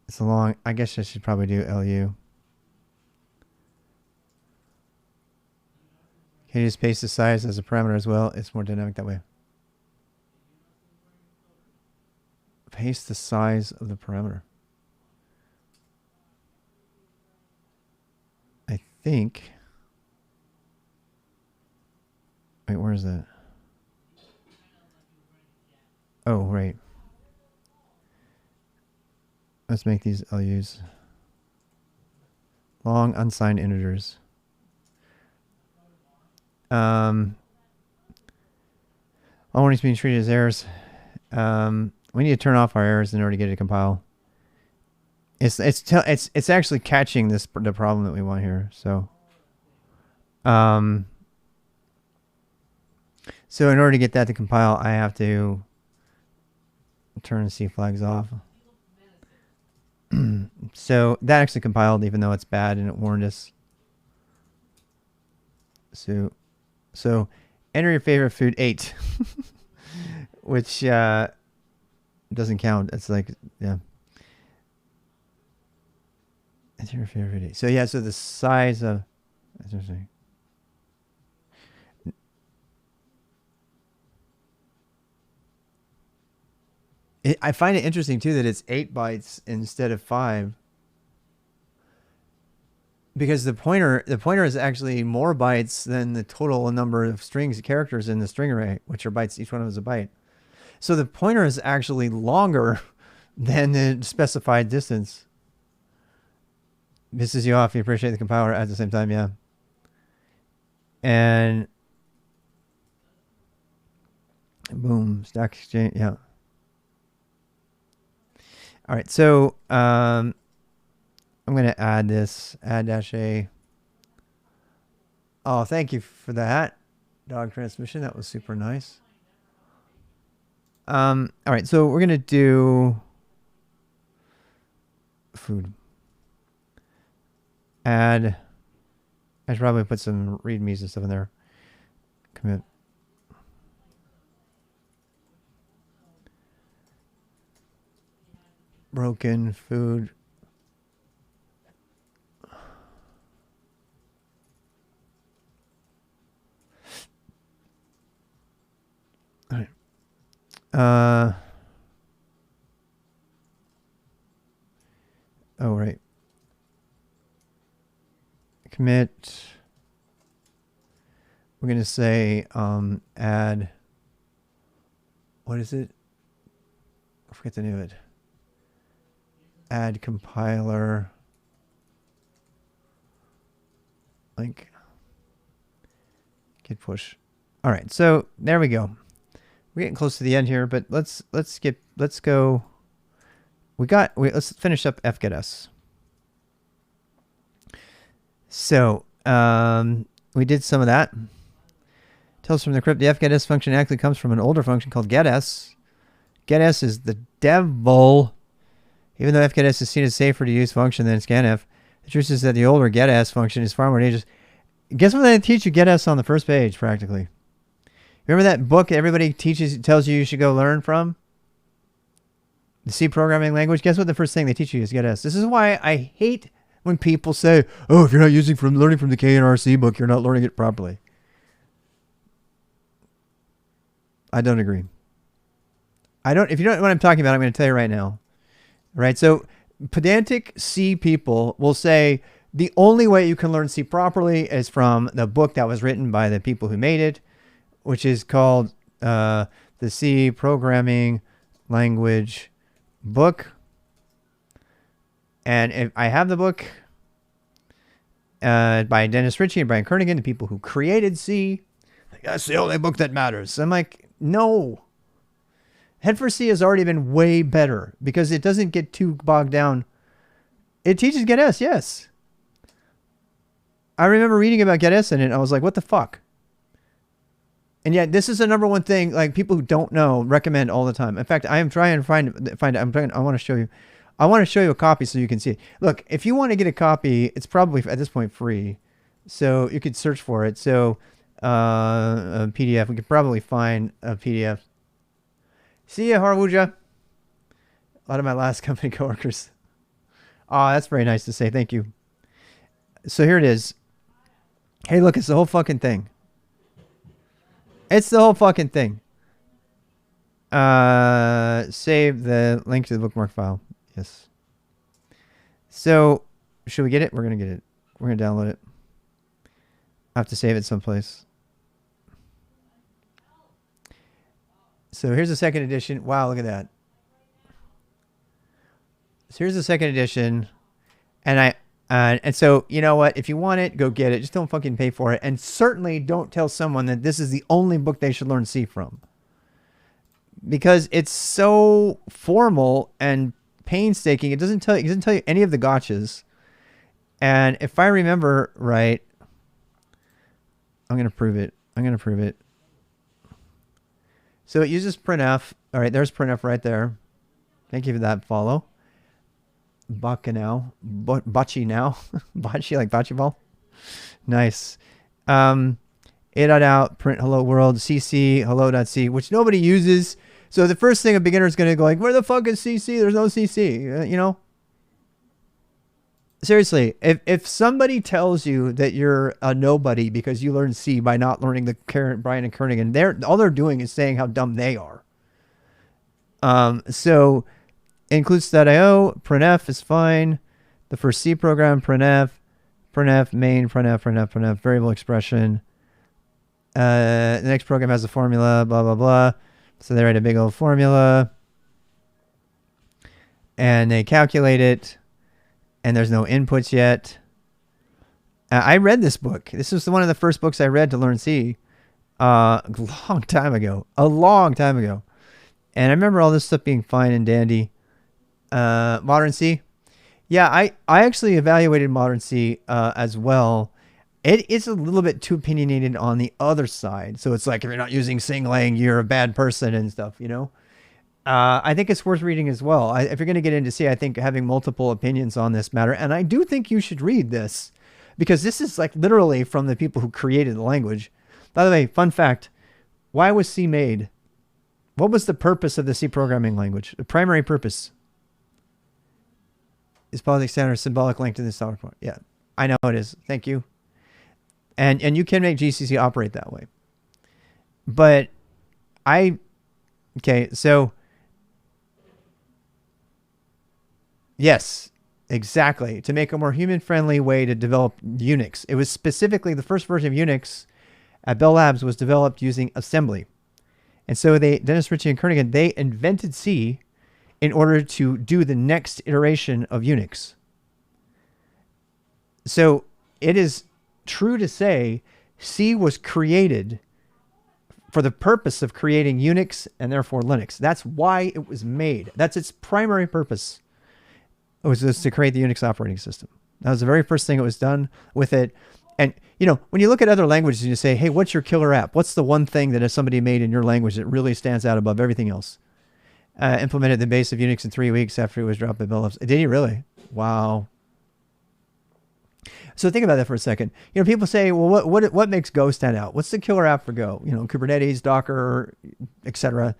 it's a long. I guess I should probably do LU. Can you just paste the size as a parameter as well? It's more dynamic that way. Paste the size of the parameter. I think. Wait, where is that? Oh, right. Let's make these LUs. Long unsigned integers. All warnings being treated as errors. We need to turn off our errors in order to get it to compile. It's actually catching the problem that we want here. So so in order to get that to compile, I have to turn the C flags off. So that actually compiled, even though it's bad and it warned us. So enter your favorite food 8, which doesn't count. It's like, yeah. Enter your favorite food 8. So yeah, so the size of, that's interesting. I find it interesting too that it's 8 bytes instead of 5. Because the pointer is actually more bytes than the total number of strings characters in the string array, which are bytes. Each one of them is a byte. So the pointer is actually longer than the specified distance. Pisses you off. You appreciate the compiler at the same time, yeah. And boom, stack exchange, yeah. All right, so I'm going to add this, add -a. Oh, thank you for that, dog transmission. That was super nice. All right, so we're going to do food. Add, I should probably put some readmes and stuff in there. Commit. Broken food. All right. Oh, right. Commit. We're going to say add. What is it? I forget the name of it. Add compiler link. Git push. All right, so there we go. We're getting close to the end here, but let's go. Let's finish up fgetS. So we did some of that. Tells from the crypt the fgetS function actually comes from an older function called getS. GetS is the devil. Even though fgetS is seen as safer to use function than Scanf, the truth is that the older getS function is far more dangerous. Guess what they teach you getS on the first page, practically? Remember that book everybody tells you should go learn from? The C programming language? Guess what the first thing they teach you is getS. This is why I hate when people say, oh, if you're not learning from the Decay and RC book, you're not learning it properly. I don't agree. If you don't know what I'm talking about, I'm going to tell you right now. Right, so pedantic C people will say the only way you can learn C properly is from the book that was written by the people who made it, which is called the C Programming Language Book. And if I have the book by Dennis Ritchie and Brian Kernighan, the people who created C, that's the only book that matters. I'm like, no. Head for C has already been way better because it doesn't get too bogged down. It teaches getS, yes. I remember reading about getS in it, and I was like, what the fuck? And yet, this is the number one thing, like, people who don't know recommend all the time. In fact, I am trying to find it. I want to show you. I want to show you a copy so you can see it. Look, if you want to get a copy, it's probably at this point free, so you could search for it. So, a PDF. We could probably find a PDF. See ya, Harwuja. A lot of my last company coworkers. Oh, that's very nice to say. Thank you. So here it is. Hey, look, it's the whole fucking thing. It's the whole fucking thing. Save the link to the bookmark file. Yes. So, should we get it? We're going to get it. We're going to download it. I have to save it someplace. So, here's the second edition. Wow, look at that. So, here's the second edition. And so, you know what? If you want it, go get it. Just don't fucking pay for it. And certainly don't tell someone that this is the only book they should learn C from. Because it's so formal and painstaking. It doesn't tell you any of the gotchas. And if I remember right, I'm going to prove it. So it uses Printf. All right, there's Printf right there. Thank you for that follow. Bacchino, bocce now, bocce like bocce ball. Nice. A.out, print hello world, cc, hello.c, which nobody uses. So the first thing a beginner is going to go like, where the fuck is cc? There's no cc, you know? Seriously, if somebody tells you that you're a nobody because you learned C by not learning the Brian and Kernighan, all they're doing is saying how dumb they are. So includes.io, Printf is fine. The first C program, Printf, main, Printf, variable expression. The next program has a formula, blah, blah, blah. So they write a big old formula. And they calculate it. And there's no inputs yet. I read this book. This was one of the first books I read to learn C. A long time ago. And I remember all this stuff being fine and dandy. Modern C. Yeah, I actually evaluated Modern C as well. It is a little bit too opinionated on the other side. So it's like, if you're not using Singlang, you're a bad person and stuff, you know? I think it's worth reading as well. If you're going to get into C, I think having multiple opinions on this matter. And I do think you should read this, because this is like literally from the people who created the language. By the way, fun fact, why was C made? What was the purpose of the C programming language? The primary purpose is politics standard symbolic link to this dollar point. Yeah, I know it is. Thank you. And you can make GCC operate that way. But okay, so yes, exactly. To make a more human-friendly way to develop Unix. It was specifically the first version of Unix at Bell Labs was developed using assembly. And so Dennis Ritchie and Kernighan, they invented C in order to do the next iteration of Unix. So it is true to say C was created for the purpose of creating Unix and therefore Linux. That's why it was made. That's its primary purpose. It was just to create the Unix operating system. That was the very first thing it was done with it. And, you know, when you look at other languages and you say, hey, what's your killer app? What's the one thing that somebody made in your language that really stands out above everything else? Implemented the base of Unix in 3 weeks after it was dropped by Bell Labs. Did he really? Wow. So think about that for a second. You know, people say, well, what makes Go stand out? What's the killer app for Go? You know, Kubernetes, Docker, etc.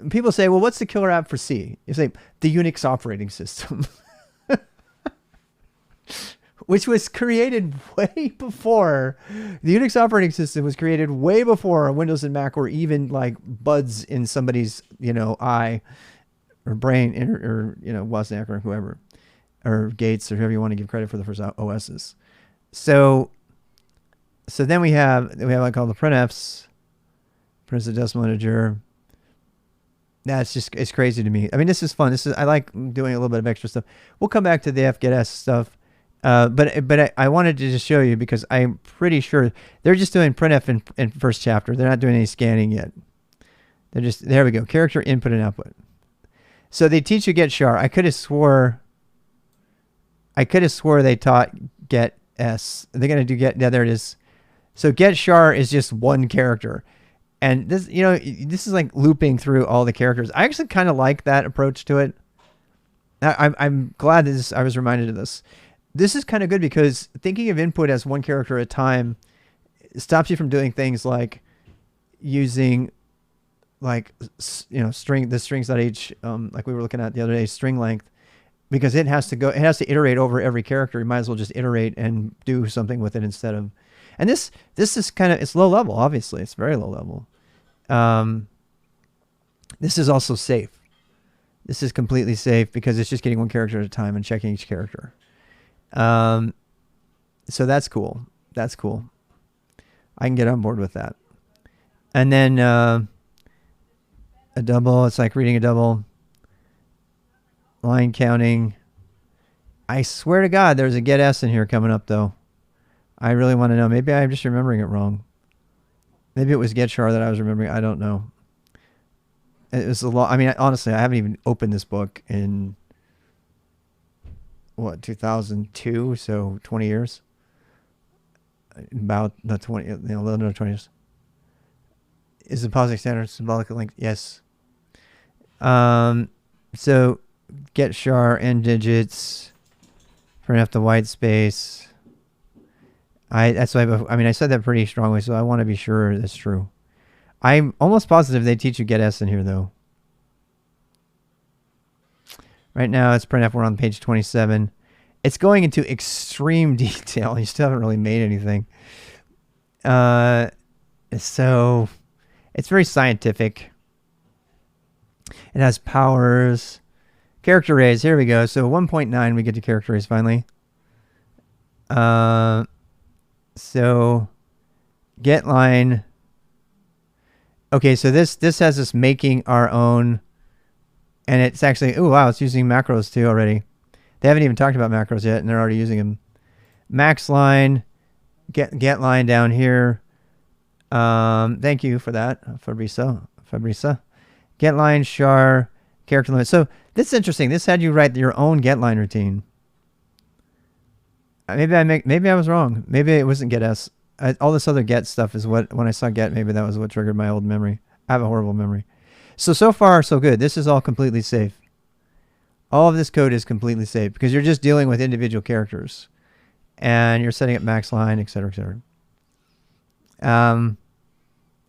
People say, well, what's the killer app for C? You say, the Unix operating system. Which was created way before. The Unix operating system was created way before Windows and Mac were even like buds in somebody's, you know, eye or brain, or you know, Wozniak or whoever, or Gates or whoever you want to give credit for the first OSs. So then we have like all the printfs, printfs of decimal integer. That's just, it's crazy to me. I mean, this is fun. I like doing a little bit of extra stuff. We'll come back to the fgetS stuff. But I wanted to just show you, because I'm pretty sure they're just doing printf in first chapter. They're not doing any scanning yet. They're just, there we go, character input and output. So they teach you get char. I could have swore they taught get s. They're gonna do get. Yeah, there it is. So get char is just one character, And this, this is like looping through all the characters. I actually kind of like that approach to it. I'm glad that I was reminded of this. This is kind of good because thinking of input as one character at a time stops you from doing things like using the strings.h, like we were looking at the other day, string length, because it has to iterate over every character. You might as well just iterate and do something with it instead of, and this is it's low level. Obviously it's very low level. This is also safe. This is completely safe because it's just getting one character at a time and checking each character. So that's cool. That's cool. I can get on board with that. And then a double, it's like reading a double. Line counting. I swear to God, there's a get S in here coming up, though. I really want to know. Maybe I'm just remembering it wrong. Maybe it was get char that I was remembering. I don't know. It was a lot. I mean, honestly, I haven't even opened this book in, 2002? So 20 years. About the 20, a little under 20 years. Is the positive standard symbolic length? Yes. So get char end digits. Printf the white space. I said that pretty strongly, so I want to be sure that's true. I'm almost positive they teach you get S in here, though. Right now, it's Printf. We're on page 27. It's going into extreme detail. You still haven't really made anything. So it's very scientific. It has powers. Character arrays. Here we go. So 1.9, we get to character arrays finally. So get line. Okay, so this has us making our own, and it's actually, oh wow, it's using macros too already. They haven't even talked about macros yet, and they're already using them. Max line, get line down here. Thank you for that, Fabrica. Get line, char, character limit. So this is interesting. This had you write your own get line routine. Maybe I was wrong. Maybe it wasn't get S. All this other get stuff is what, when I saw get, maybe that was what triggered my old memory. I have a horrible memory. So far, so good. This is all completely safe. All of this code is completely safe because you're just dealing with individual characters and you're setting up max line, et cetera, et cetera.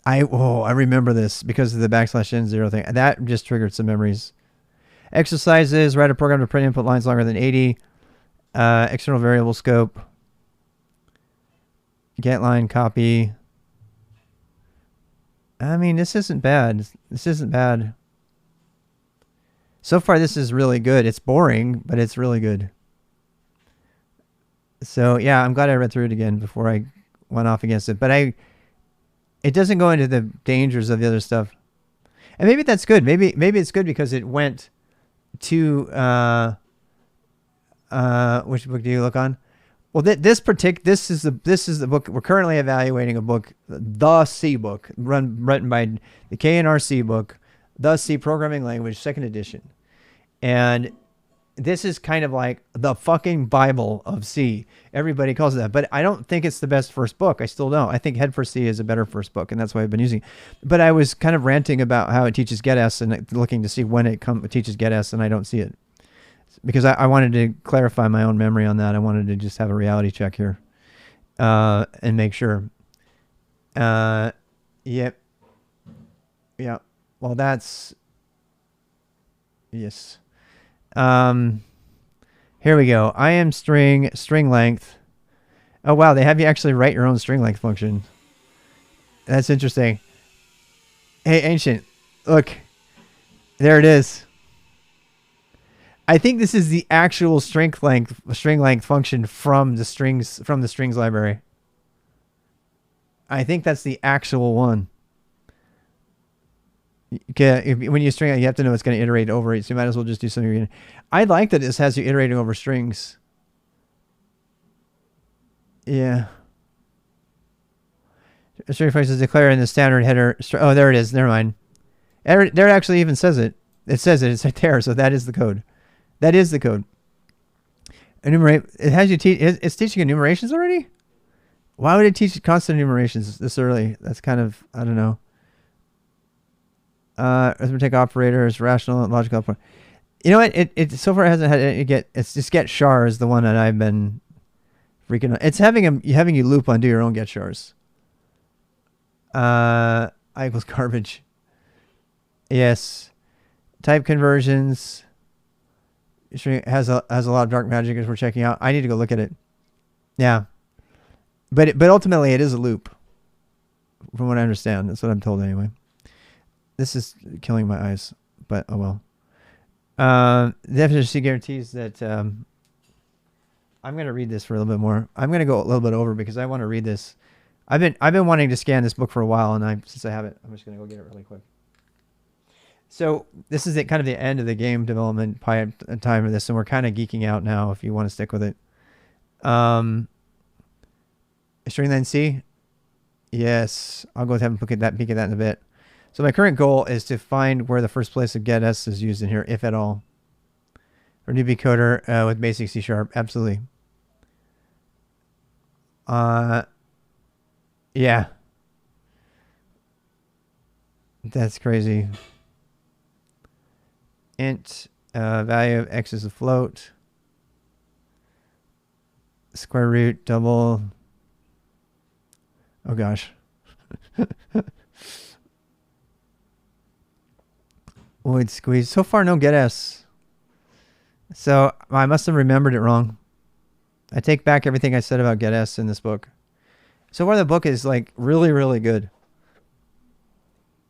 I remember this because of the \n0 thing. That just triggered some memories. Exercises, write a program to print input lines longer than 80. External variable scope. Get line copy. I mean, this isn't bad. This isn't bad. So far, this is really good. It's boring, but it's really good. So, yeah, I'm glad I read through it again before I went off against it. But it doesn't go into the dangers of the other stuff. And maybe that's good. Maybe it's good because it went to... which book do you look on? Well, this is the book we're currently evaluating. A book, the C book, written by Decay and RC book, the C programming language, 2nd edition, and this is kind of like the fucking Bible of C. Everybody calls it that, but I don't think it's the best first book. I still don't. I think Head for C is a better first book, and that's why I've been using it. But I was kind of ranting about how it teaches get S and looking to see when it teaches get S, and I don't see it. Because I wanted to clarify my own memory on that. I wanted to just have a reality check here and make sure. Yep. Yeah. Well, that's... Yes. Here we go. I am string length. Oh, wow. They have you actually write your own string length function. That's interesting. Hey, Ancient. Look. There it is. I think this is the actual string length function from the strings library. I think that's the actual one. Okay, when you string it, you have to know it's going to iterate over it, so you might as well just do something. I like that this has you iterating over strings. Yeah. String function is declared in the standard header. Oh, there it is. Never mind. There it actually even says it. It says it. It's right there. So that is the code. That is the code. Enumerate. It has you teach. It's teaching enumerations already. Why would it teach constant enumerations this early? That's kind of, I don't know. Arithmetic operators, rational and logical operator. You know what? It so far hasn't had it get. It's just get char is the one that I've been freaking out. It's having you loop undo your own get chars. I equals garbage. Yes. Type conversions. Has a lot of dark magic as we're checking out. I need to go look at it. Yeah. But ultimately it is a loop. From what I understand. That's what I'm told anyway. This is killing my eyes. But oh well. The efficiency guarantees that I'm going to read this for a little bit more. I'm going to go a little bit over because I want to read this. I've been wanting to scan this book for a while, and since I have it, I'm just going to go get it really quick. So this is kind of the end of the game development time of this, and we're kind of geeking out now. If you want to stick with it, Stringline C, yes, I'll go ahead and peek at that in a bit. So my current goal is to find where the first place of getS is used in here, if at all. For newbie coder with basic C#, absolutely. Yeah. That's crazy. Int value of x is a float. Square root double. Oh gosh. Void squeeze. So far, no getS. So I must have remembered it wrong. I take back everything I said about getS in this book. So far, the book is like really, really good.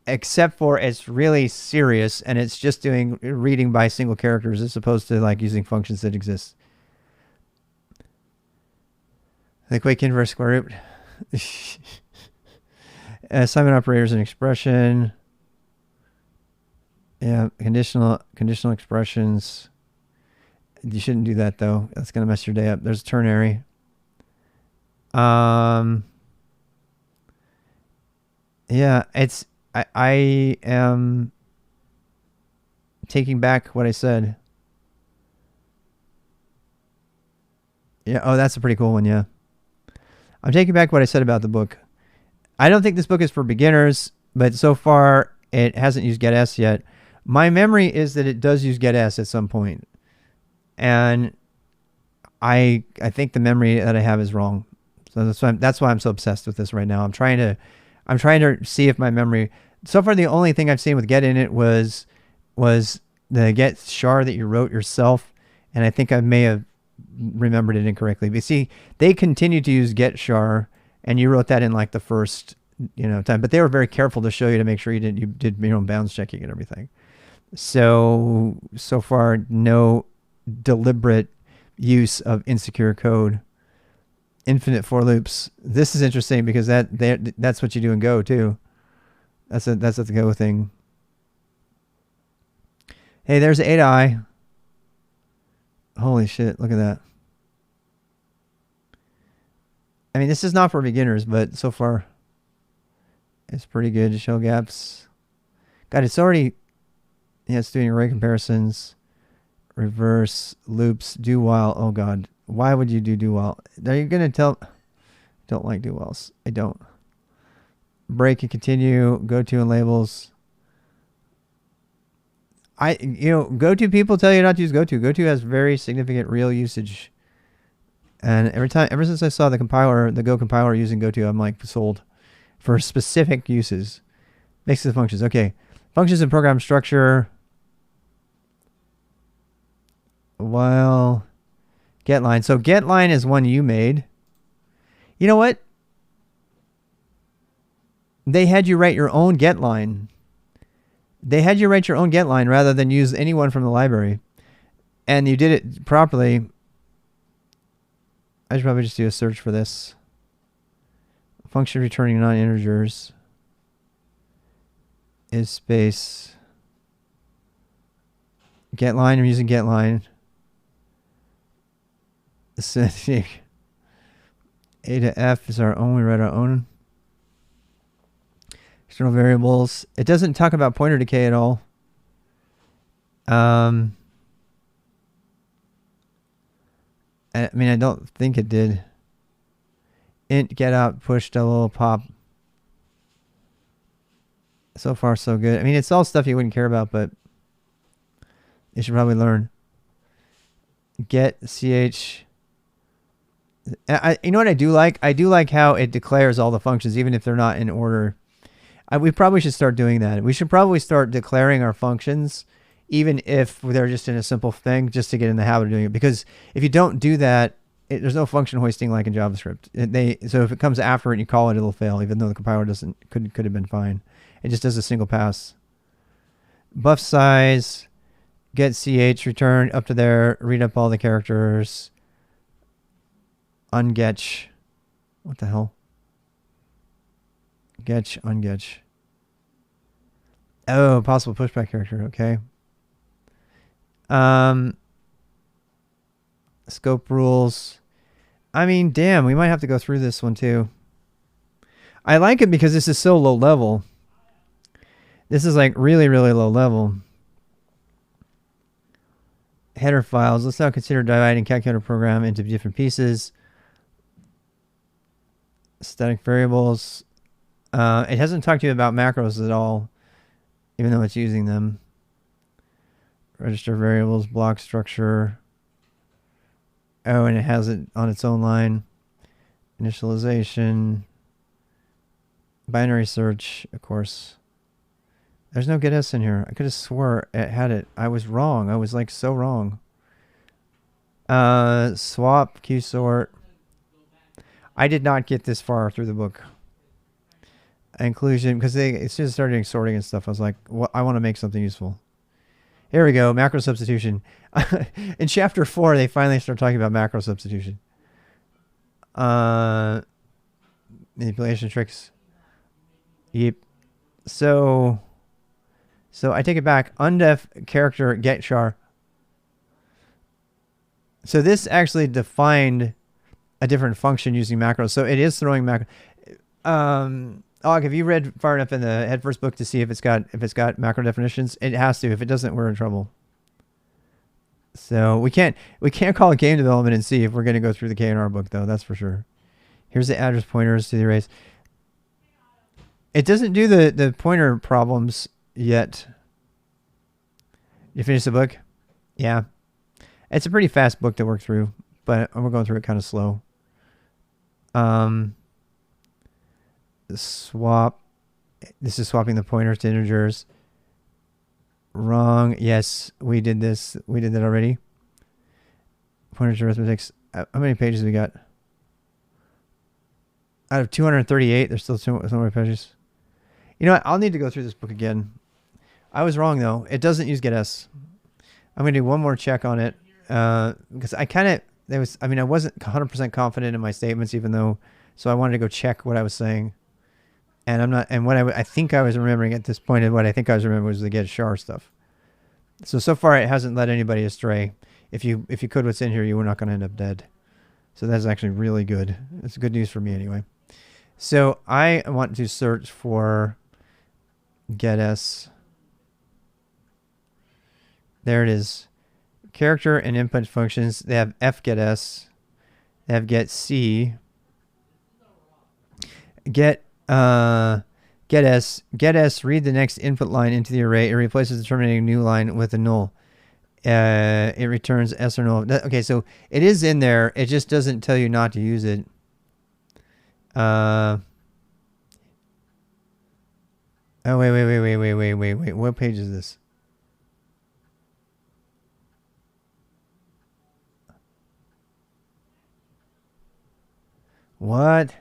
Except for it's really serious and it's just doing reading by single characters as opposed to like using functions that exist. Like Quake inverse square root. Assignment operators and expression. Yeah, conditional expressions. You shouldn't do that though. That's gonna mess your day up. There's ternary. Yeah, it's I am taking back what I said. Yeah, oh, that's a pretty cool one, yeah. I'm taking back what I said about the book. I don't think this book is for beginners, but so far it hasn't used getS yet. My memory is that it does use getS at some point. And I think the memory that I have is wrong. So that's why I'm so obsessed with this right now. I'm trying to see if my memory. So far, the only thing I've seen with get in it was the get char that you wrote yourself, and I think I may have remembered it incorrectly. But see, they continue to use get char, and you wrote that in like the first time, but they were very careful to show you to make sure you did your own bounds checking and everything. So far, no deliberate use of insecure code. Infinite for loops. This is interesting because that's what you do in Go too. That's the Go thing. Hey, there's Ada. Holy shit! Look at that. I mean, this is not for beginners, but so far, it's pretty good to show gaps. God, it's already. Yeah, it's doing array comparisons, reverse loops, do while. Oh God. Why would you do while? Are you going to tell? Don't like do whiles. I don't. Break and continue. Go to and labels. Go to people tell you not to use go to. Go to has very significant real usage. And ever since I saw the Go compiler using go to, I'm like sold for specific uses. Makes the functions. Okay. Functions and program structure. Well, getLine. So getLine is one you made. You know what? They had you write your own getLine. They had you write your own getLine rather than use anyone from the library. And you did it properly. I should probably just do a search for this. Function returning non-integers is space. getLine, I'm using getLine. A to F is our own. We write our own. External variables. It doesn't talk about pointer decay at all. I mean, I don't think it did. Int get out, push double, pop. So far, so good. I mean, it's all stuff you wouldn't care about, but you should probably learn. Get ch. You know what I do like? I do like how it declares all the functions, even if they're not in order. We probably should start doing that. We should probably start declaring our functions, even if they're just in a simple thing, just to get in the habit of doing it. Because if you don't do that, there's no function hoisting like in JavaScript. So if it comes after it and you call it, it'll fail, even though the compiler could have been fine. It just does a single pass. Buff size, get ch, return up to there, read up all the characters. Ungetch. What the hell? Getch, ungetch. Oh, possible pushback character. Okay. Scope rules. I mean, damn, we might have to go through this one too. I like it because this is so low level. This is like really, really low level. Header files. Let's now consider dividing calculator program into different pieces. Static variables. It hasn't talked to you about macros at all, even though it's using them. Register variables, block structure. Oh, and it has it on its own line. Initialization. Binary search, of course. There's no getS in here. I could have swore it had it. I was wrong. I was like so wrong. Swap, qsort. I did not get this far through the book. Inclusion, because it's just started sorting and stuff. I was like, well, I want to make something useful. Here we go, macro substitution. In chapter 4, they finally start talking about macro substitution. Manipulation tricks. Yep. So I take it back. Undef character get char. So this actually defined a different function using macros. So it is throwing macro. Og, have you read far enough in the head first book to see if it's got macro definitions? It has to. If it doesn't, we're in trouble. So we can't call it game development and see if we're going to go through the K&R book though. That's for sure. Here's the address pointers to the arrays. It doesn't do the pointer problems yet. You finished the book? Yeah. It's a pretty fast book to work through, but we're going through it kind of slow. Swap. This is swapping the pointers to integers. Wrong. Yes, we did this. We did that already. Pointers to arithmetics. How many pages we got? Out of 238, there's still so many pages. You know what? I'll need to go through this book again. I was wrong though. It doesn't use getS. I'm gonna do one more check on it because I wasn't 100% confident in my statements, even though. So I wanted to go check what I was saying. And I'm not, and what I think I was remembering at this point, and what I think I was remembering was the get char stuff. So far it hasn't led anybody astray. If you could what's in here, you were not going to end up dead. So that's actually really good. It's good news for me anyway. So I want to search for getS. There it is. Character and input functions. They have fgetS. They have getC. GetS, read the next input line into the array. It replaces the terminating new line with a null. It returns S or null. Okay, so it is in there. It just doesn't tell you not to use it. Oh, wait. What page is this? What?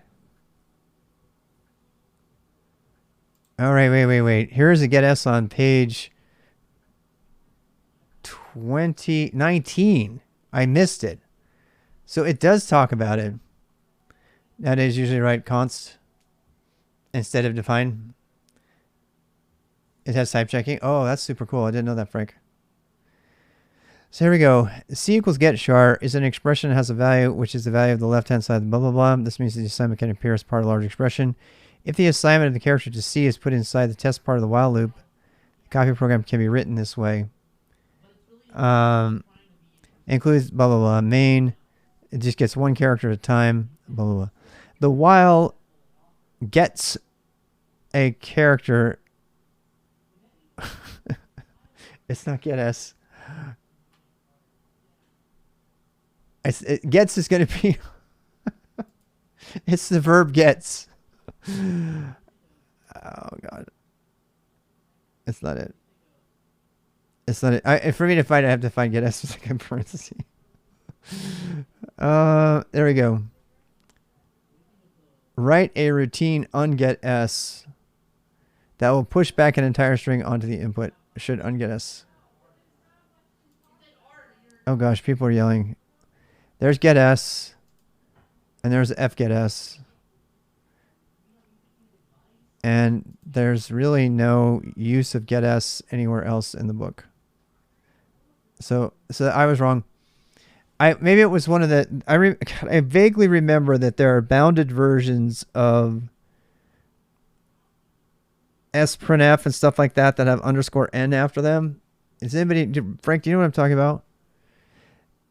All right, wait. Here's a getS on page 2019. I missed it. So it does talk about it. That is usually right, const instead of define. It has type checking. Oh, that's super cool. I didn't know that, Frank. So here we go. C equals get char is an expression that has a value, which is the value of the left-hand side of blah, blah, blah. This means the assignment can appear as part of a large expression. If the assignment of the character to C is put inside the test part of the while loop, the copy program can be written this way. Includes blah, blah, blah. Main, it just gets one character at a time, blah, blah, blah. The while gets a character It's not get s. Gets is going to be. It's the verb gets. Oh God. It's not it. It's not it. For me to find it, I have to find get s with like a parenthesis. There we go. Write a routine unget s that will push back an entire string onto the input. Should unget s. Oh gosh, people are yelling. There's get s, and there's f get s, and there's really no use of get s anywhere else in the book. So I was wrong. Maybe it was one of the I vaguely remember that there are bounded versions of Printf and stuff like that that have underscore n after them. Is anybody, Frank? Do you know what I'm talking about?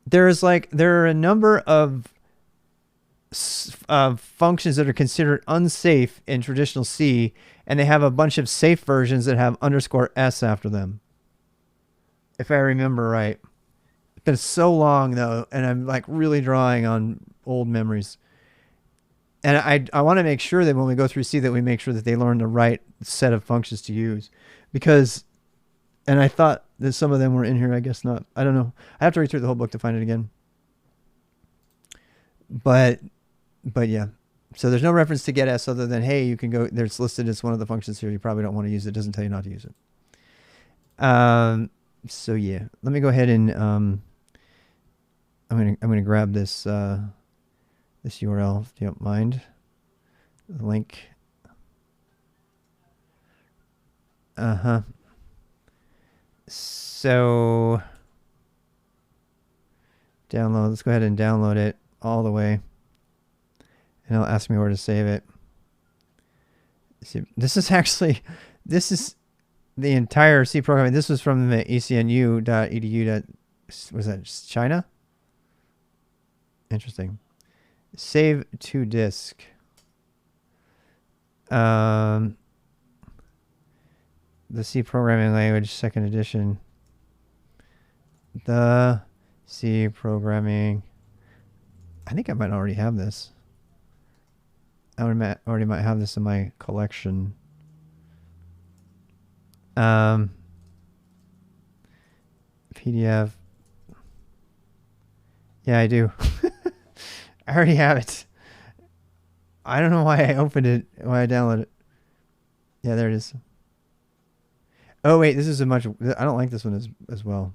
There are a number of functions that are considered unsafe in traditional C, and they have a bunch of safe versions that have underscore s after them. If I remember right. It's been so long though, and I'm like really drawing on old memories. And I want to make sure that when we go through C that we make sure that they learn the right set of functions to use. Because, and I thought that some of them were in here, I guess not. I don't know. I have to read through the whole book to find it again. But yeah. So there's no reference to get s other than, hey, you can go, there's listed as one of the functions here. You probably don't want to use it. It doesn't tell you not to use it. So yeah, let me go ahead and, I'm gonna grab this, this URL, if you don't mind. The link. So download. Let's go ahead and download it all the way, and it'll ask me where to save it. See, this is the entire C programming. This was from the ecnu.edu. Was that China? Interesting. Save to disk. The C programming language, second edition. The C programming. I think I might already have this. I already might have this in my collection. PDF. Yeah, I do. I already have it. I don't know why I opened it, why I downloaded it. Yeah, there it is. Oh, wait, this is I don't like this one as well.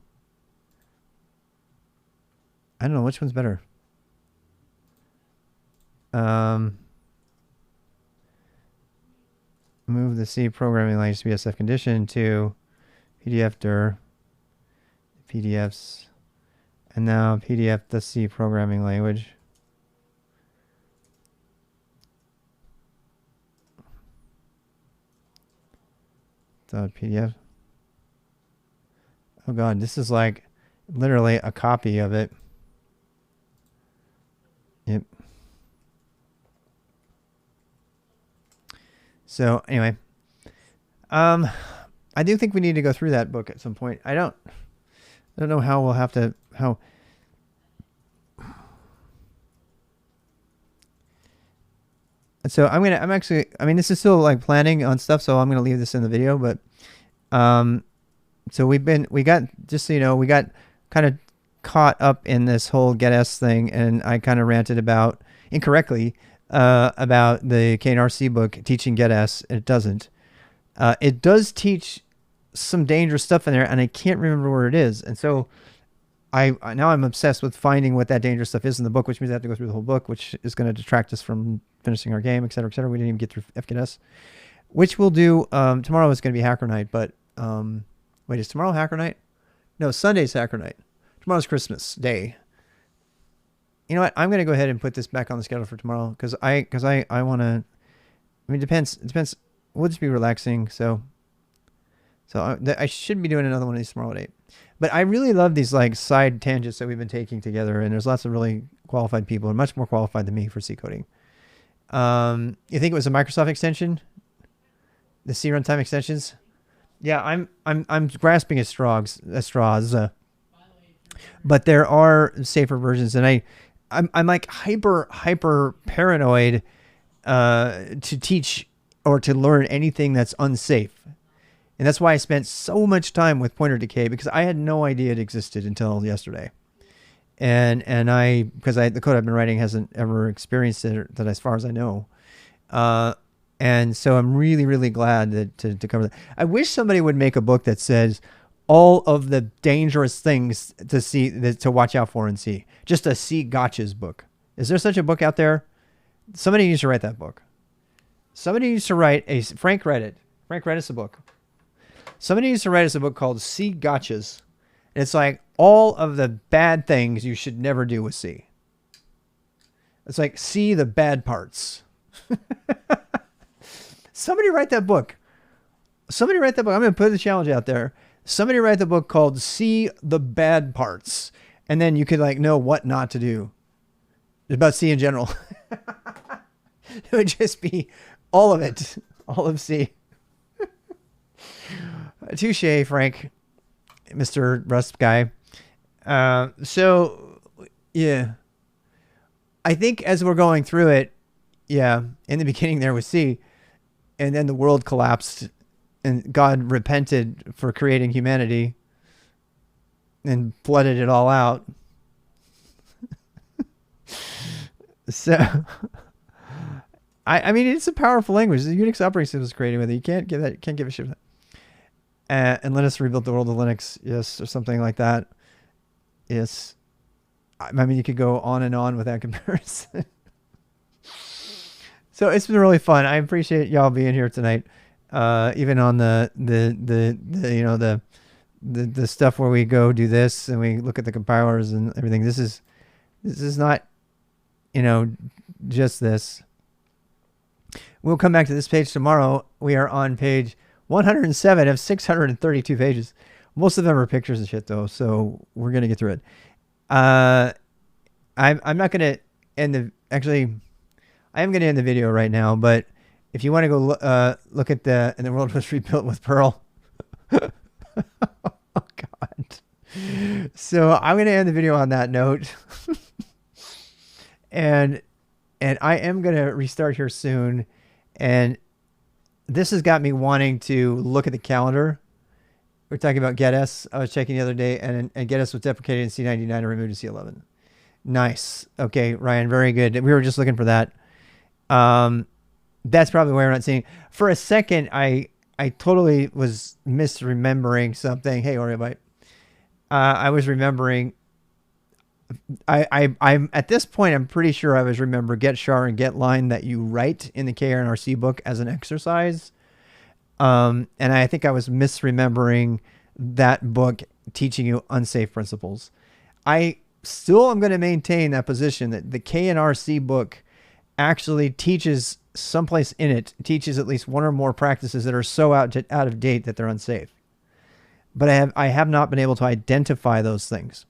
I don't know, which one's better? Move the C programming language to BSF condition to PDF dir, PDFs, and now PDF the C programming language. .pdf. Oh god, this is like literally a copy of it. Yep. So anyway, I do think we need to go through that book at some point. I don't know how we'll have to So I'm actually, I mean, this is still like planning on stuff, so I'm going to leave this in the video, but, so we got, just so you know, we got kind of caught up in this whole getS thing, and I kind of ranted about, incorrectly, about the KNRC book teaching getS. It doesn't. It does teach some dangerous stuff in there, and I can't remember where it is. And so now I'm obsessed with finding what that dangerous stuff is in the book, which means I have to go through the whole book, which is going to detract us from finishing our game, et cetera, et cetera. We didn't even get through FGetS, which we'll do. Tomorrow is going to be Hacker Night, but wait, is tomorrow Hacker Night? No, Sunday's Hacker Night. Tomorrow's Christmas Day. You know what? I'm going to go ahead and put this back on the schedule for tomorrow because I want to. I mean, it depends. We'll just be relaxing. So I should be doing another one of these tomorrow at 8. But I really love these like side tangents that we've been taking together, and there's lots of really qualified people, and much more qualified than me for C coding. You think it was a Microsoft extension? The C runtime extensions? Yeah, I'm grasping at straws, but there are safer versions, and I'm like hyper paranoid to teach or to learn anything that's unsafe. And that's why I spent so much time with pointer decay, because I had no idea it existed until yesterday. And because the code I've been writing hasn't ever experienced it, that as far as I know. And so I'm really, really glad that to cover that. I wish somebody would make a book that says all of the dangerous things to watch out for and see. Just a see gotchas book. Is there such a book out there? Somebody needs to write that book. Somebody needs to write Frank read it. Frank read us a book. Somebody needs to write us a book called See Gotchas. And it's like all of the bad things you should never do with C. It's like see the bad parts. Somebody write that book. Somebody write that book. I'm going to put the challenge out there. Somebody write the book called See the Bad Parts. And then you could know what not to do. It's about C in general. It would just be all of it. All of C. Touche, Frank. Mr. Rust guy. So, yeah. I think as we're going through it, yeah, in the beginning there was C, and then the world collapsed, and God repented for creating humanity and flooded it all out. So, I mean, it's a powerful language. The Unix operating system was created with it. You can't give a shit with that. And let us rebuild the world of Linux, yes, or something like that. Yes. I mean, you could go on and on with that comparison. So it's been really fun. I appreciate y'all being here tonight. Even on the stuff where we go do this and we look at the compilers and everything. This is not, just this. We'll come back to this page tomorrow. We are on page 107 of 632 pages. Most of them are pictures and shit, though, so we're gonna get through it. I'm not gonna end the. Actually, I am gonna end the video right now. But if you want to go look at and the world was rebuilt with Perl. Oh God. So I'm gonna end the video on that note. and I am gonna restart here soon, and this has got me wanting to look at the calendar. We're talking about GetS. I was checking the other day, and GetS was deprecated in C99 and removed in C11. Nice. Okay, Ryan, very good. We were just looking for that. That's probably why we're not seeing. For a second, I totally was misremembering something. Hey, Oreo Bite. I was remembering. I'm at this point, I'm pretty sure I was remember get char and get line that you write in the KRNRC book as an exercise. And I think I was misremembering that book teaching you unsafe principles. I still am going to maintain that position that the KNRC book actually teaches someplace in it, teaches at least one or more practices that are so out of date that they're unsafe. But I have not been able to identify those things.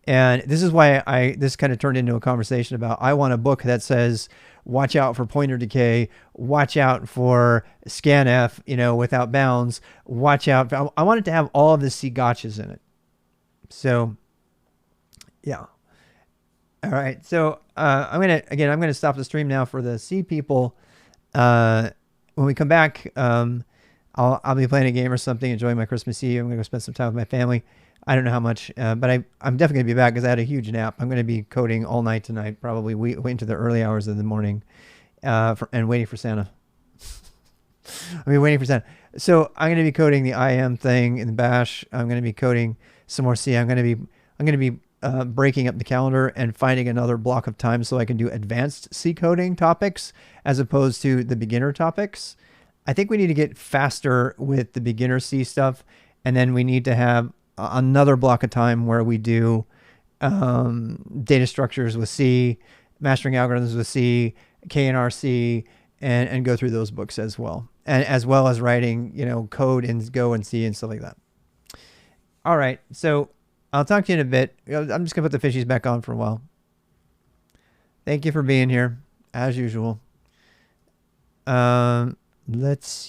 And this is why this kind of turned into a conversation about, I want a book that says, watch out for pointer decay, watch out for Scanf, without bounds, watch out. I want it to have all of the C gotchas in it. So, yeah. All right. So I'm going to stop the stream now for the C people. When we come back, I'll be playing a game or something, enjoying my Christmas Eve. I'm going to go spend some time with my family. I don't know how much, but I'm definitely going to be back because I had a huge nap. I'm going to be coding all night tonight, probably into the early hours of the morning, and waiting for Santa. I'll be waiting for Santa. So I'm going to be coding the IM thing in the bash. I'm going to be coding some more C. I'm going to be breaking up the calendar and finding another block of time so I can do advanced C coding topics as opposed to the beginner topics. I think we need to get faster with the beginner C stuff, and then we need to have another block of time where we do data structures with C, mastering algorithms with C, KNRC, and go through those books as well. And as well as writing, code in Go and C and stuff like that. All right. So I'll talk to you in a bit. I'm just going to put the fishies back on for a while. Thank you for being here, as usual. Let's see.